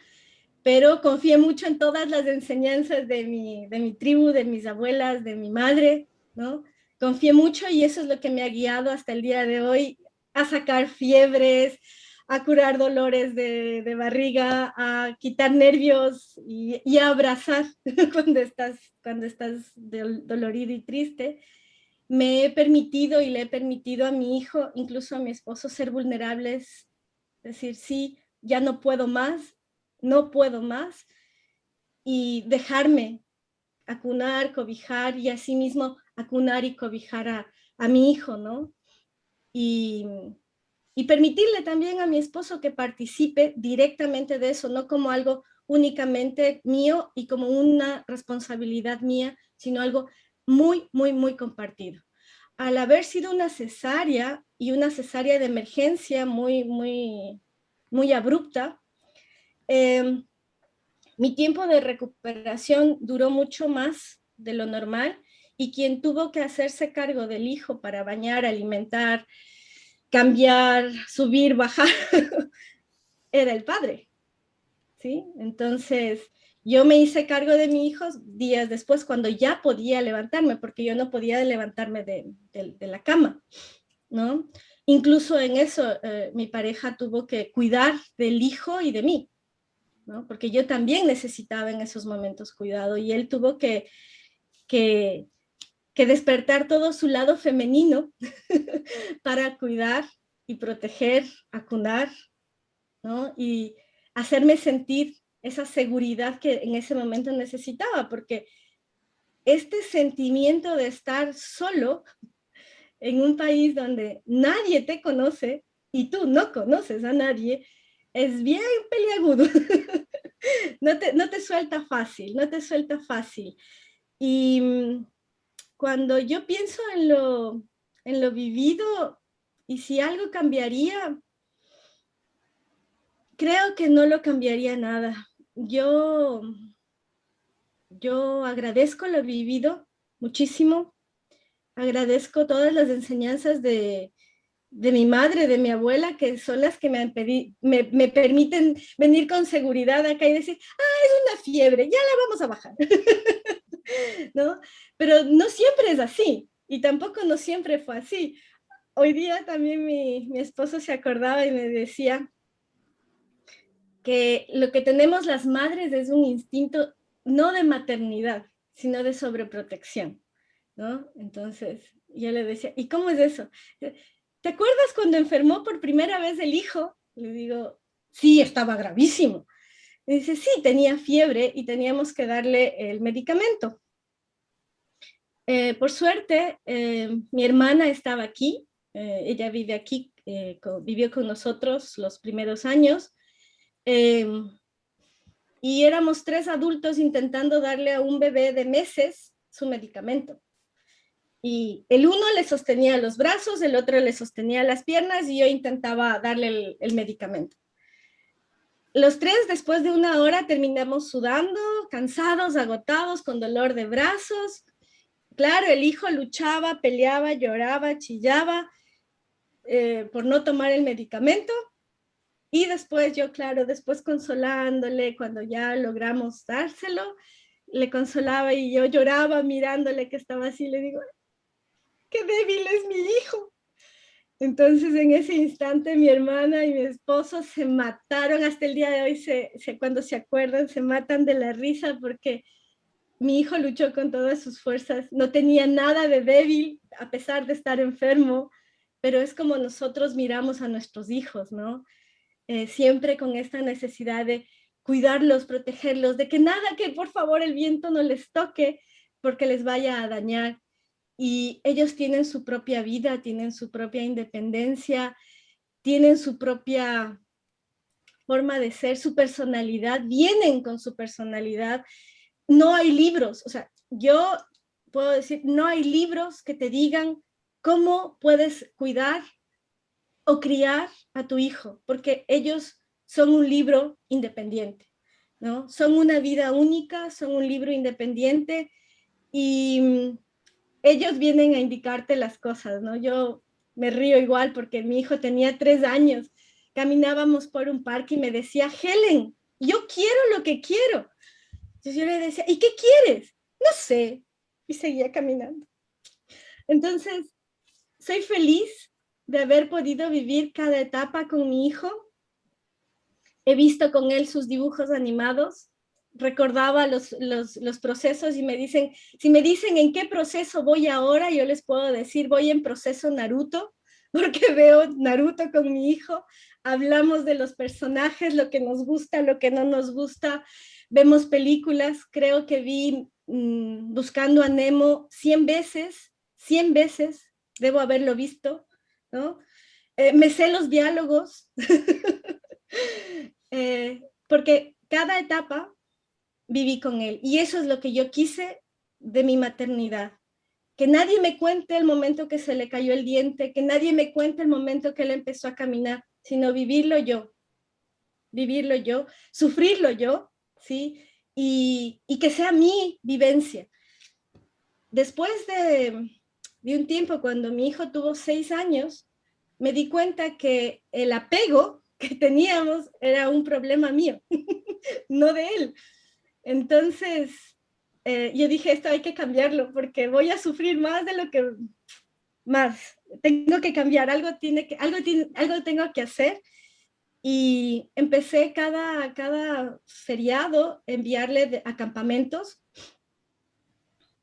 pero confié mucho en todas las enseñanzas de mi tribu, de mis abuelas, de mi madre, ¿no? Confié mucho y eso es lo que me ha guiado hasta el día de hoy a sacar fiebres, a curar dolores de barriga, a quitar nervios y a abrazar cuando estás dolorido y triste. Me he permitido y le he permitido a mi hijo, incluso a mi esposo, ser vulnerables, decir, sí, ya no puedo más, y dejarme acunar, cobijar y asimismo acunar y cobijar a mi hijo, ¿no? Y permitirle también a mi esposo que participe directamente de eso, no como algo únicamente mío y como una responsabilidad mía, sino algo muy, muy, muy compartido. Al haber sido una cesárea y una cesárea de emergencia muy, muy, muy abrupta, mi tiempo de recuperación duró mucho más de lo normal y quien tuvo que hacerse cargo del hijo para bañar, alimentar, cambiar, subir, bajar, era el padre, ¿sí? Entonces, yo me hice cargo de mi hijo días después cuando ya podía levantarme, porque yo no podía levantarme de la cama, ¿no? Incluso en eso, mi pareja tuvo que cuidar del hijo y de mí, ¿no? Porque yo también necesitaba en esos momentos cuidado y él tuvo que despertar todo su lado femenino para cuidar y proteger, acunar, ¿no? Y hacerme sentir esa seguridad que en ese momento necesitaba, porque este sentimiento de estar solo en un país donde nadie te conoce y tú no conoces a nadie, es bien peliagudo. No te suelta fácil, no te suelta fácil. Y cuando yo pienso en lo vivido y si algo cambiaría, creo que no lo cambiaría nada. Yo agradezco lo vivido muchísimo. Agradezco todas las enseñanzas de mi madre, de mi abuela, que son las que me permiten venir con seguridad acá y decir, es una fiebre, ya la vamos a bajar. ¿No? Pero no siempre es así, y tampoco no siempre fue así. Hoy día también mi esposo se acordaba y me decía que lo que tenemos las madres es un instinto no de maternidad, sino de sobreprotección, ¿no? Entonces yo le decía, ¿y cómo es eso? ¿Te acuerdas cuando enfermó por primera vez el hijo? Le digo, sí, estaba gravísimo. Y dice, sí, tenía fiebre y teníamos que darle el medicamento. Por suerte, mi hermana estaba aquí, ella vive aquí, vivió con nosotros los primeros años, y éramos 3 adultos intentando darle a un bebé de meses su medicamento. Y el uno le sostenía los brazos, el otro le sostenía las piernas y yo intentaba darle el medicamento. Los 3, después de 1 hora, terminamos sudando, cansados, agotados, con dolor de brazos. Claro, el hijo luchaba, peleaba, lloraba, chillaba por no tomar el medicamento. Y después yo, claro, después consolándole, cuando ya logramos dárselo, le consolaba y yo lloraba mirándole que estaba así, le digo, qué débil es mi hijo. Entonces en ese instante mi hermana y mi esposo se mataron, hasta el día de hoy cuando se acuerdan se matan de la risa porque mi hijo luchó con todas sus fuerzas, no tenía nada de débil a pesar de estar enfermo, pero es como nosotros miramos a nuestros hijos, ¿no? Siempre con esta necesidad de cuidarlos, protegerlos, de que nada, que por favor el viento no les toque porque les vaya a dañar. Y ellos tienen su propia vida, tienen su propia independencia, tienen su propia forma de ser, su personalidad, vienen con su personalidad. No hay libros, o sea, yo puedo decir, no hay libros que te digan cómo puedes cuidar o criar a tu hijo, porque ellos son un libro independiente, ¿no? Son una vida única, son un libro independiente y ellos vienen a indicarte las cosas, ¿no? Yo me río igual porque mi hijo tenía 3 años, caminábamos por un parque y me decía, Helen, yo quiero lo que quiero. Entonces yo le decía, ¿y qué quieres? No sé. Y seguía caminando. Entonces, soy feliz de haber podido vivir cada etapa con mi hijo. He visto con él sus dibujos animados, recordaba los procesos y me dicen, si me dicen en qué proceso voy ahora, yo les puedo decir, voy en proceso Naruto, porque veo Naruto con mi hijo, hablamos de los personajes, lo que nos gusta, lo que no nos gusta, vemos películas, creo que vi Buscando a Nemo 100 veces, debo haberlo visto, ¿no? Me sé los diálogos, porque cada etapa viví con él. Y eso es lo que yo quise de mi maternidad. Que nadie me cuente el momento que se le cayó el diente, que nadie me cuente el momento que él empezó a caminar, sino vivirlo yo, sufrirlo yo, ¿sí? Y que sea mi vivencia. Después de un tiempo, cuando mi hijo tuvo 6 años, me di cuenta que el apego que teníamos era un problema mío, no de él. Entonces, yo dije, esto hay que cambiarlo porque voy a sufrir más de lo que más. Tengo que cambiar, algo tengo que hacer. Y empecé cada feriado enviarle a campamentos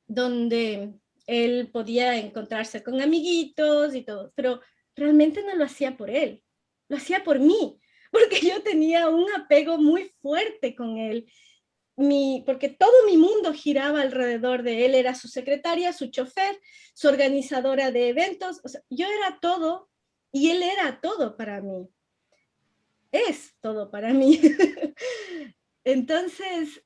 donde él podía encontrarse con amiguitos y todo, pero realmente no lo hacía por él, lo hacía por mí, porque yo tenía un apego muy fuerte con él. Porque todo mi mundo giraba alrededor de él, era su secretaria, su chofer, su organizadora de eventos, o sea, yo era todo y él era todo para mí. Es todo para mí. Entonces,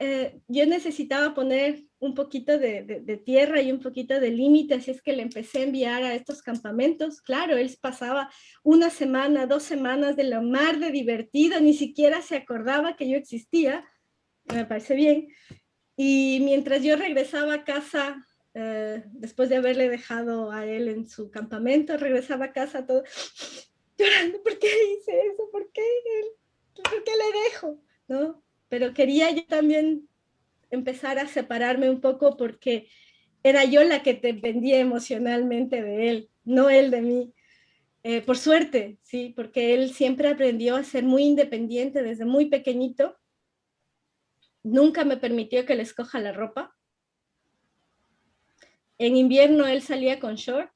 yo necesitaba poner un poquito de tierra y un poquito de límite, así es que le empecé a enviar a estos campamentos. Claro, él pasaba 1 semana, 2 semanas de lo mar de divertido, ni siquiera se acordaba que yo existía, me parece bien. Y mientras yo regresaba a casa, después de haberle dejado a él en su campamento, regresaba a casa todo llorando, ¿por qué hice eso? ¿Por qué le dejo? ¿No? Pero quería yo también empezar a separarme un poco porque era yo la que dependía emocionalmente de él, no él de mí. Por suerte, sí, porque él siempre aprendió a ser muy independiente desde muy pequeñito. Nunca me permitió que le escoja la ropa. En invierno él salía con short.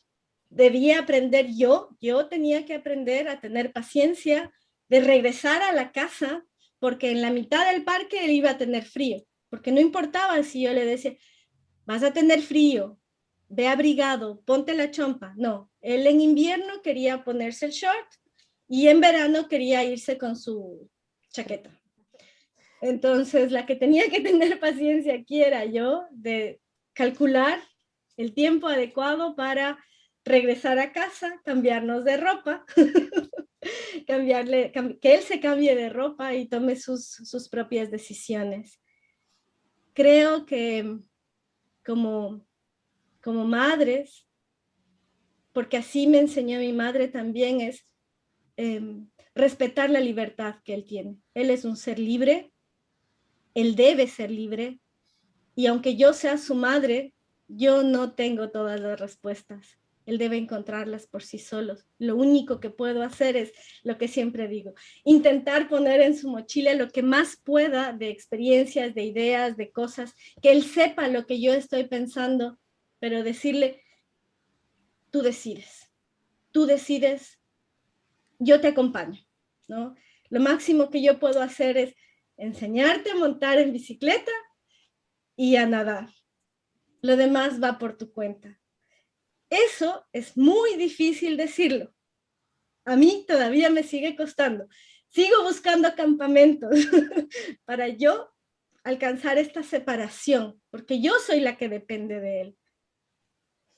Debía aprender yo tenía que aprender a tener paciencia, de regresar a la casa, porque en la mitad del parque él iba a tener frío, porque no importaba si yo le decía, vas a tener frío, ve abrigado, ponte la chompa. No, él en invierno quería ponerse el short y en verano quería irse con su chaqueta. Entonces, la que tenía que tener paciencia aquí era yo, de calcular el tiempo adecuado para regresar a casa, cambiarnos de ropa, que él se cambie de ropa y tome sus propias decisiones. Creo que como madres, porque así me enseñó mi madre también, es respetar la libertad que él tiene. Él es un ser libre, él debe ser libre, y aunque yo sea su madre, yo no tengo todas las respuestas. Él debe encontrarlas por sí solo. Lo único que puedo hacer es lo que siempre digo, intentar poner en su mochila lo que más pueda de experiencias, de ideas, de cosas, que él sepa lo que yo estoy pensando, pero decirle, tú decides, yo te acompaño, ¿no? Lo máximo que yo puedo hacer es enseñarte a montar en bicicleta y a nadar. Lo demás va por tu cuenta. Eso es muy difícil decirlo. A mí todavía me sigue costando. Sigo buscando campamentos para yo alcanzar esta separación, porque yo soy la que depende de él.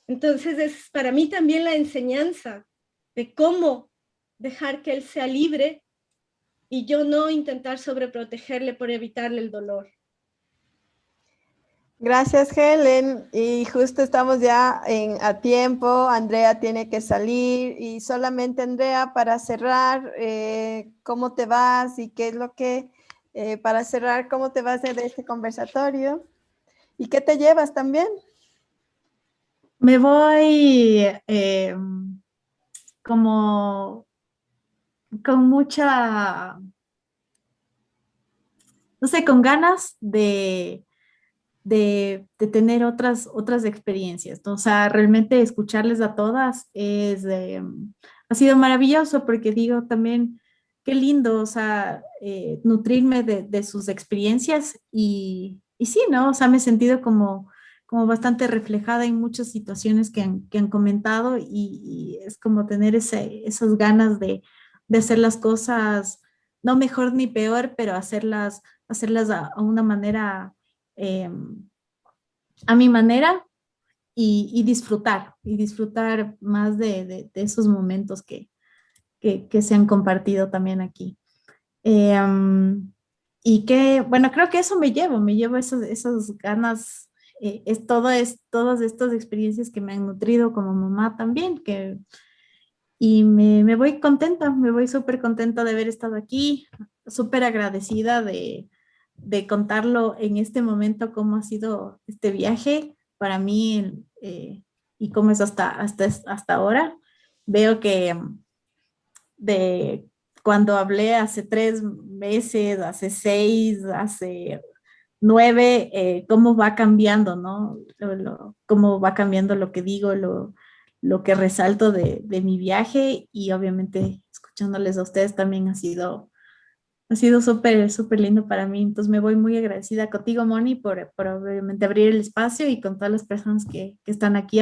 Entonces es para mí también la enseñanza de cómo dejar que él sea libre y yo no intentar sobreprotegerle por evitarle el dolor. Gracias, Helen. Y justo estamos ya a tiempo. Andrea tiene que salir. Y solamente, Andrea, para cerrar, ¿cómo te vas? Y qué es lo que, para cerrar, ¿cómo te vas de este conversatorio? ¿Y qué te llevas también? Me voy como con mucha, no sé, con ganas de tener otras experiencias, ¿no? O sea, realmente escucharles a todas ha sido maravilloso porque digo también, qué lindo, o sea, nutrirme de sus experiencias y sí, ¿no? O sea, me he sentido como bastante reflejada en muchas situaciones que han comentado y es como tener esas ganas de hacer las cosas, no mejor ni peor, pero hacerlas a una manera eh, a mi manera y disfrutar más de esos momentos que se han compartido también aquí. Y que, bueno, creo que eso me llevo esas ganas, todas estas experiencias que me han nutrido como mamá también, y me voy contenta, me voy súper contenta de haber estado aquí, súper agradecida de contarlo en este momento, cómo ha sido este viaje para mí y cómo es hasta ahora. Veo que de cuando hablé hace 3 meses, hace 6, hace 9, cómo va cambiando, ¿no? Cómo va cambiando lo que digo, lo que resalto de mi viaje y obviamente escuchándoles a ustedes también ha sido súper lindo para mí. Entonces me voy muy agradecida contigo, Moni, por obviamente abrir el espacio y con todas las personas que están aquí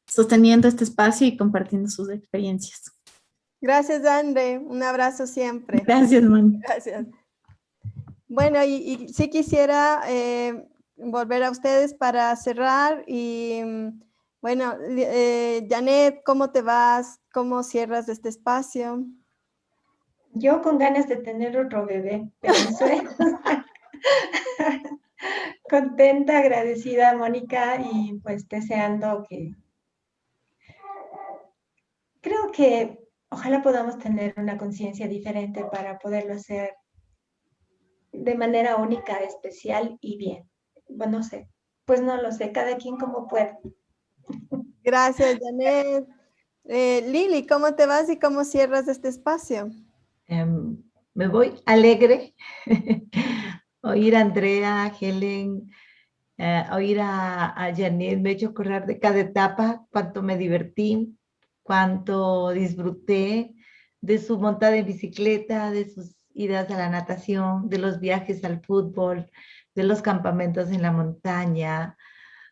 sosteniendo este espacio y compartiendo sus experiencias. Gracias, Andre. Un abrazo siempre. Gracias, Moni. Gracias. Bueno, y sí quisiera volver a ustedes para cerrar y bueno, Janet, ¿cómo te vas? ¿Cómo cierras este espacio? Yo con ganas de tener otro bebé, pero en sueños. Contenta, agradecida, Mónica, y pues deseando que... Creo que ojalá podamos tener una conciencia diferente para poderlo hacer de manera única, especial y bien. Bueno, no sé, pues no lo sé, cada quien como puede. Gracias, Janet. Lili, ¿cómo te vas y cómo cierras este espacio? Me voy alegre. Oír a Andrea, a Helen, oír a Janet, me ha hecho acordar de cada etapa, cuánto me divertí, cuánto disfruté de su montada en bicicleta, de sus idas a la natación, de los viajes al fútbol, de los campamentos en la montaña.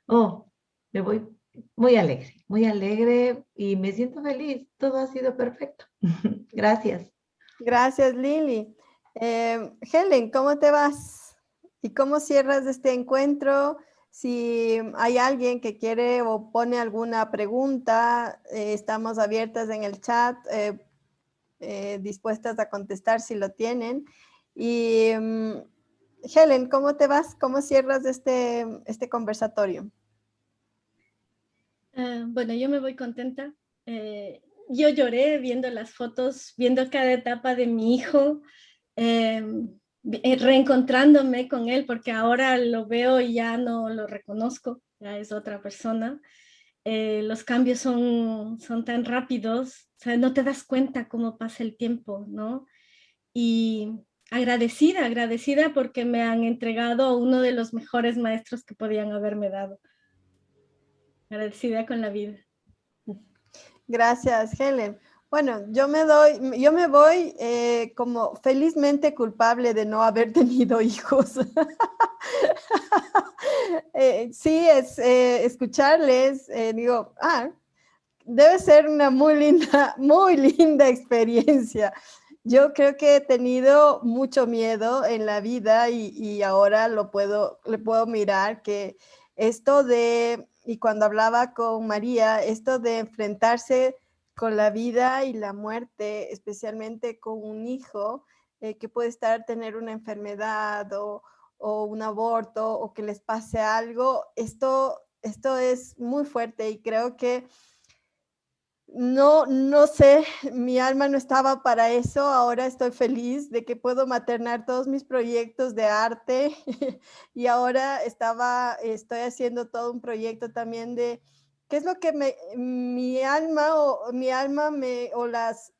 Oh, me voy muy alegre y me siento feliz. Todo ha sido perfecto. Gracias. Gracias, Lili. Helen, ¿cómo te vas? ¿Y cómo cierras este encuentro? Si hay alguien que quiere o pone alguna pregunta, estamos abiertas en el chat, dispuestas a contestar si lo tienen. Y Helen, ¿cómo te vas? ¿Cómo cierras este conversatorio? Bueno, yo me voy contenta. Yo lloré viendo las fotos, viendo cada etapa de mi hijo, reencontrándome con él, porque ahora lo veo y ya no lo reconozco, ya es otra persona. Los cambios son tan rápidos, o sea, no te das cuenta cómo pasa el tiempo, ¿no? Y agradecida porque me han entregado a uno de los mejores maestros que podían haberme dado. Agradecida con la vida. Gracias, Helen. Bueno, yo me voy como felizmente culpable de no haber tenido hijos. Sí, es escucharles, digo, debe ser una muy linda experiencia. Yo creo que he tenido mucho miedo en la vida y ahora le puedo mirar que esto de, y cuando hablaba con María, esto de enfrentarse con la vida y la muerte, especialmente con un hijo que puede tener una enfermedad o un aborto o que les pase algo, esto es muy fuerte y creo que no sé, mi alma no estaba para eso. Ahora estoy feliz de que puedo maternar todos mis proyectos de arte y ahora estoy haciendo todo un proyecto también de qué es lo que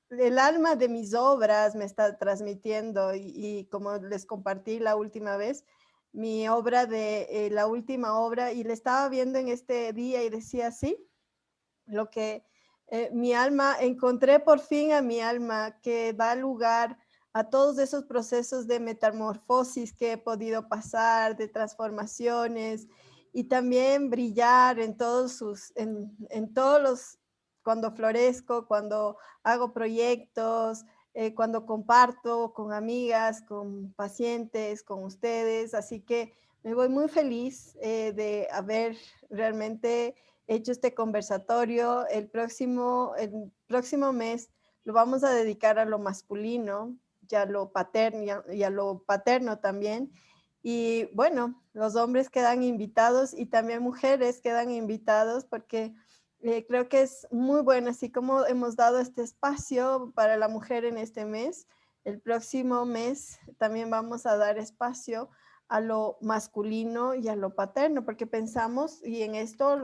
el alma de mis obras me está transmitiendo y como les compartí la última vez, mi obra la última obra y le estaba viendo en este día y decía, sí, lo que mi alma, encontré por fin a mi alma que da lugar a todos esos procesos de metamorfosis que he podido pasar, de transformaciones y también brillar en todos cuando florezco, cuando hago proyectos, cuando comparto con amigas, con pacientes, con ustedes. Así que me voy muy feliz de haber realmente hecho este conversatorio. El próximo mes lo vamos a dedicar a lo masculino y a lo paterno también. Y bueno, los hombres quedan invitados y también mujeres quedan invitados porque creo que es muy bueno, así como hemos dado este espacio para la mujer en este mes, el próximo mes también vamos a dar espacio a lo masculino y a lo paterno, porque pensamos, y en esto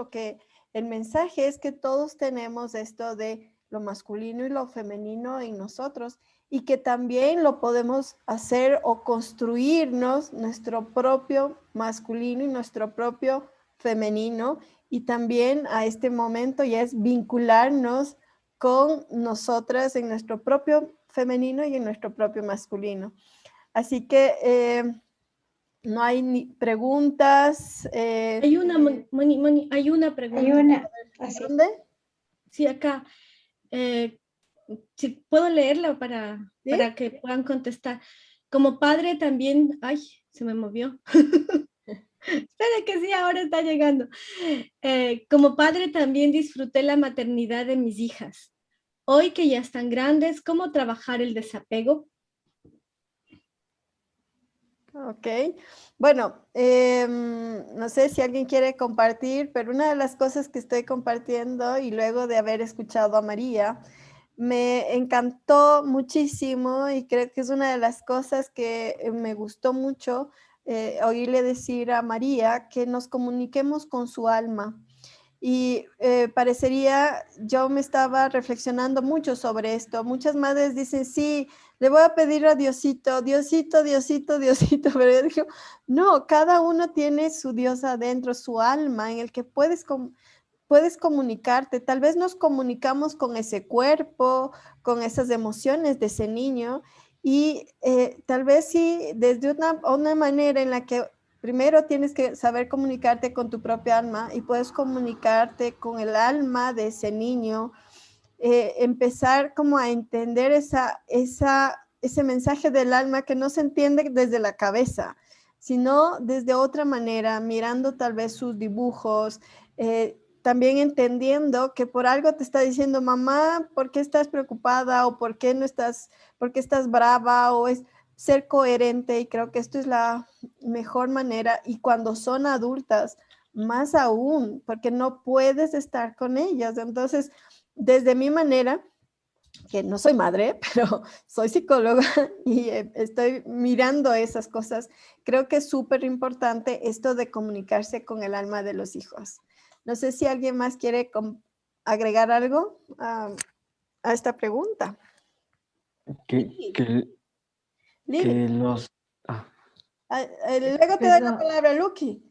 el mensaje es que todos tenemos esto de lo masculino y lo femenino en nosotros y que también lo podemos hacer o construirnos nuestro propio masculino y nuestro propio femenino, y también a este momento ya es vincularnos con nosotras en nuestro propio femenino y en nuestro propio masculino. Así que no hay ni preguntas. Hay una, Moni, hay una pregunta. Hay una. ¿Dónde? Sí, acá. Si puedo leerla para que puedan contestar. Como padre también, ay, se me movió. Espera que sí, ahora está llegando. Como padre también disfruté la maternidad de mis hijas. Hoy que ya están grandes, ¿cómo trabajar el desapego? Ok, bueno, no sé si alguien quiere compartir, pero una de las cosas que estoy compartiendo y luego de haber escuchado a María, me encantó muchísimo y creo que es una de las cosas que me gustó mucho oírle decir a María que nos comuniquemos con su alma. Y yo me estaba reflexionando mucho sobre esto. Muchas madres dicen, sí, le voy a pedir a Diosito, Diosito, Diosito, Diosito, pero yo digo, no, cada uno tiene su Dios adentro, su alma, en el que puedes comunicarte. Tal vez nos comunicamos con ese cuerpo, con esas emociones de ese niño, y tal vez sí, desde una manera en la que primero tienes que saber comunicarte con tu propia alma y puedes comunicarte con el alma de ese niño, empezar como a entender ese mensaje del alma que no se entiende desde la cabeza, sino desde otra manera, mirando tal vez sus dibujos, también entendiendo que por algo te está diciendo, mamá, ¿por qué estás preocupada? O ¿por qué estás brava? O es ser coherente, y creo que esto es la mejor manera. Y cuando son adultas, más aún, porque no puedes estar con ellas. Entonces, desde mi manera, que no soy madre, pero soy psicóloga y estoy mirando esas cosas, creo que es súper importante esto de comunicarse con el alma de los hijos. No sé si alguien más quiere agregar algo a esta pregunta. Que los... Luego te doy la palabra, Lucky.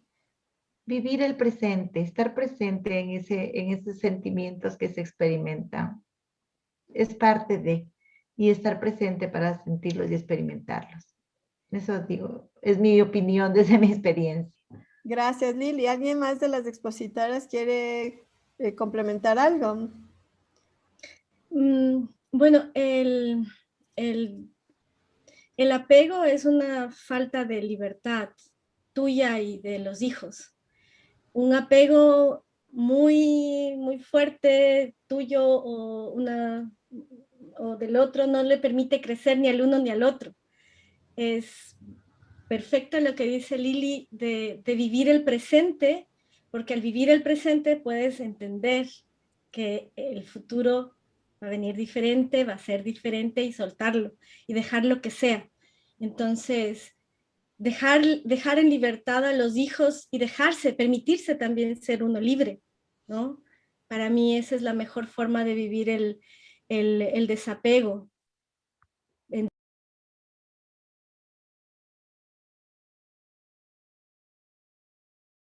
Vivir el presente, estar presente en esos sentimientos que se experimentan. Es parte de, y estar presente para sentirlos y experimentarlos. Eso digo, es mi opinión desde mi experiencia. Gracias, Lili. ¿Alguien más de las expositoras quiere complementar algo? Bueno, el apego es una falta de libertad tuya y de los hijos. Un apego muy, muy fuerte tuyo o del otro no le permite crecer ni al uno ni al otro. Es perfecto lo que dice Lili de vivir el presente, porque al vivir el presente puedes entender que el futuro va a venir diferente, va a ser diferente y soltarlo y dejar lo que sea. Entonces, dejar en libertad a los hijos y permitirse también ser uno libre, ¿no? Para mí esa es la mejor forma de vivir el desapego.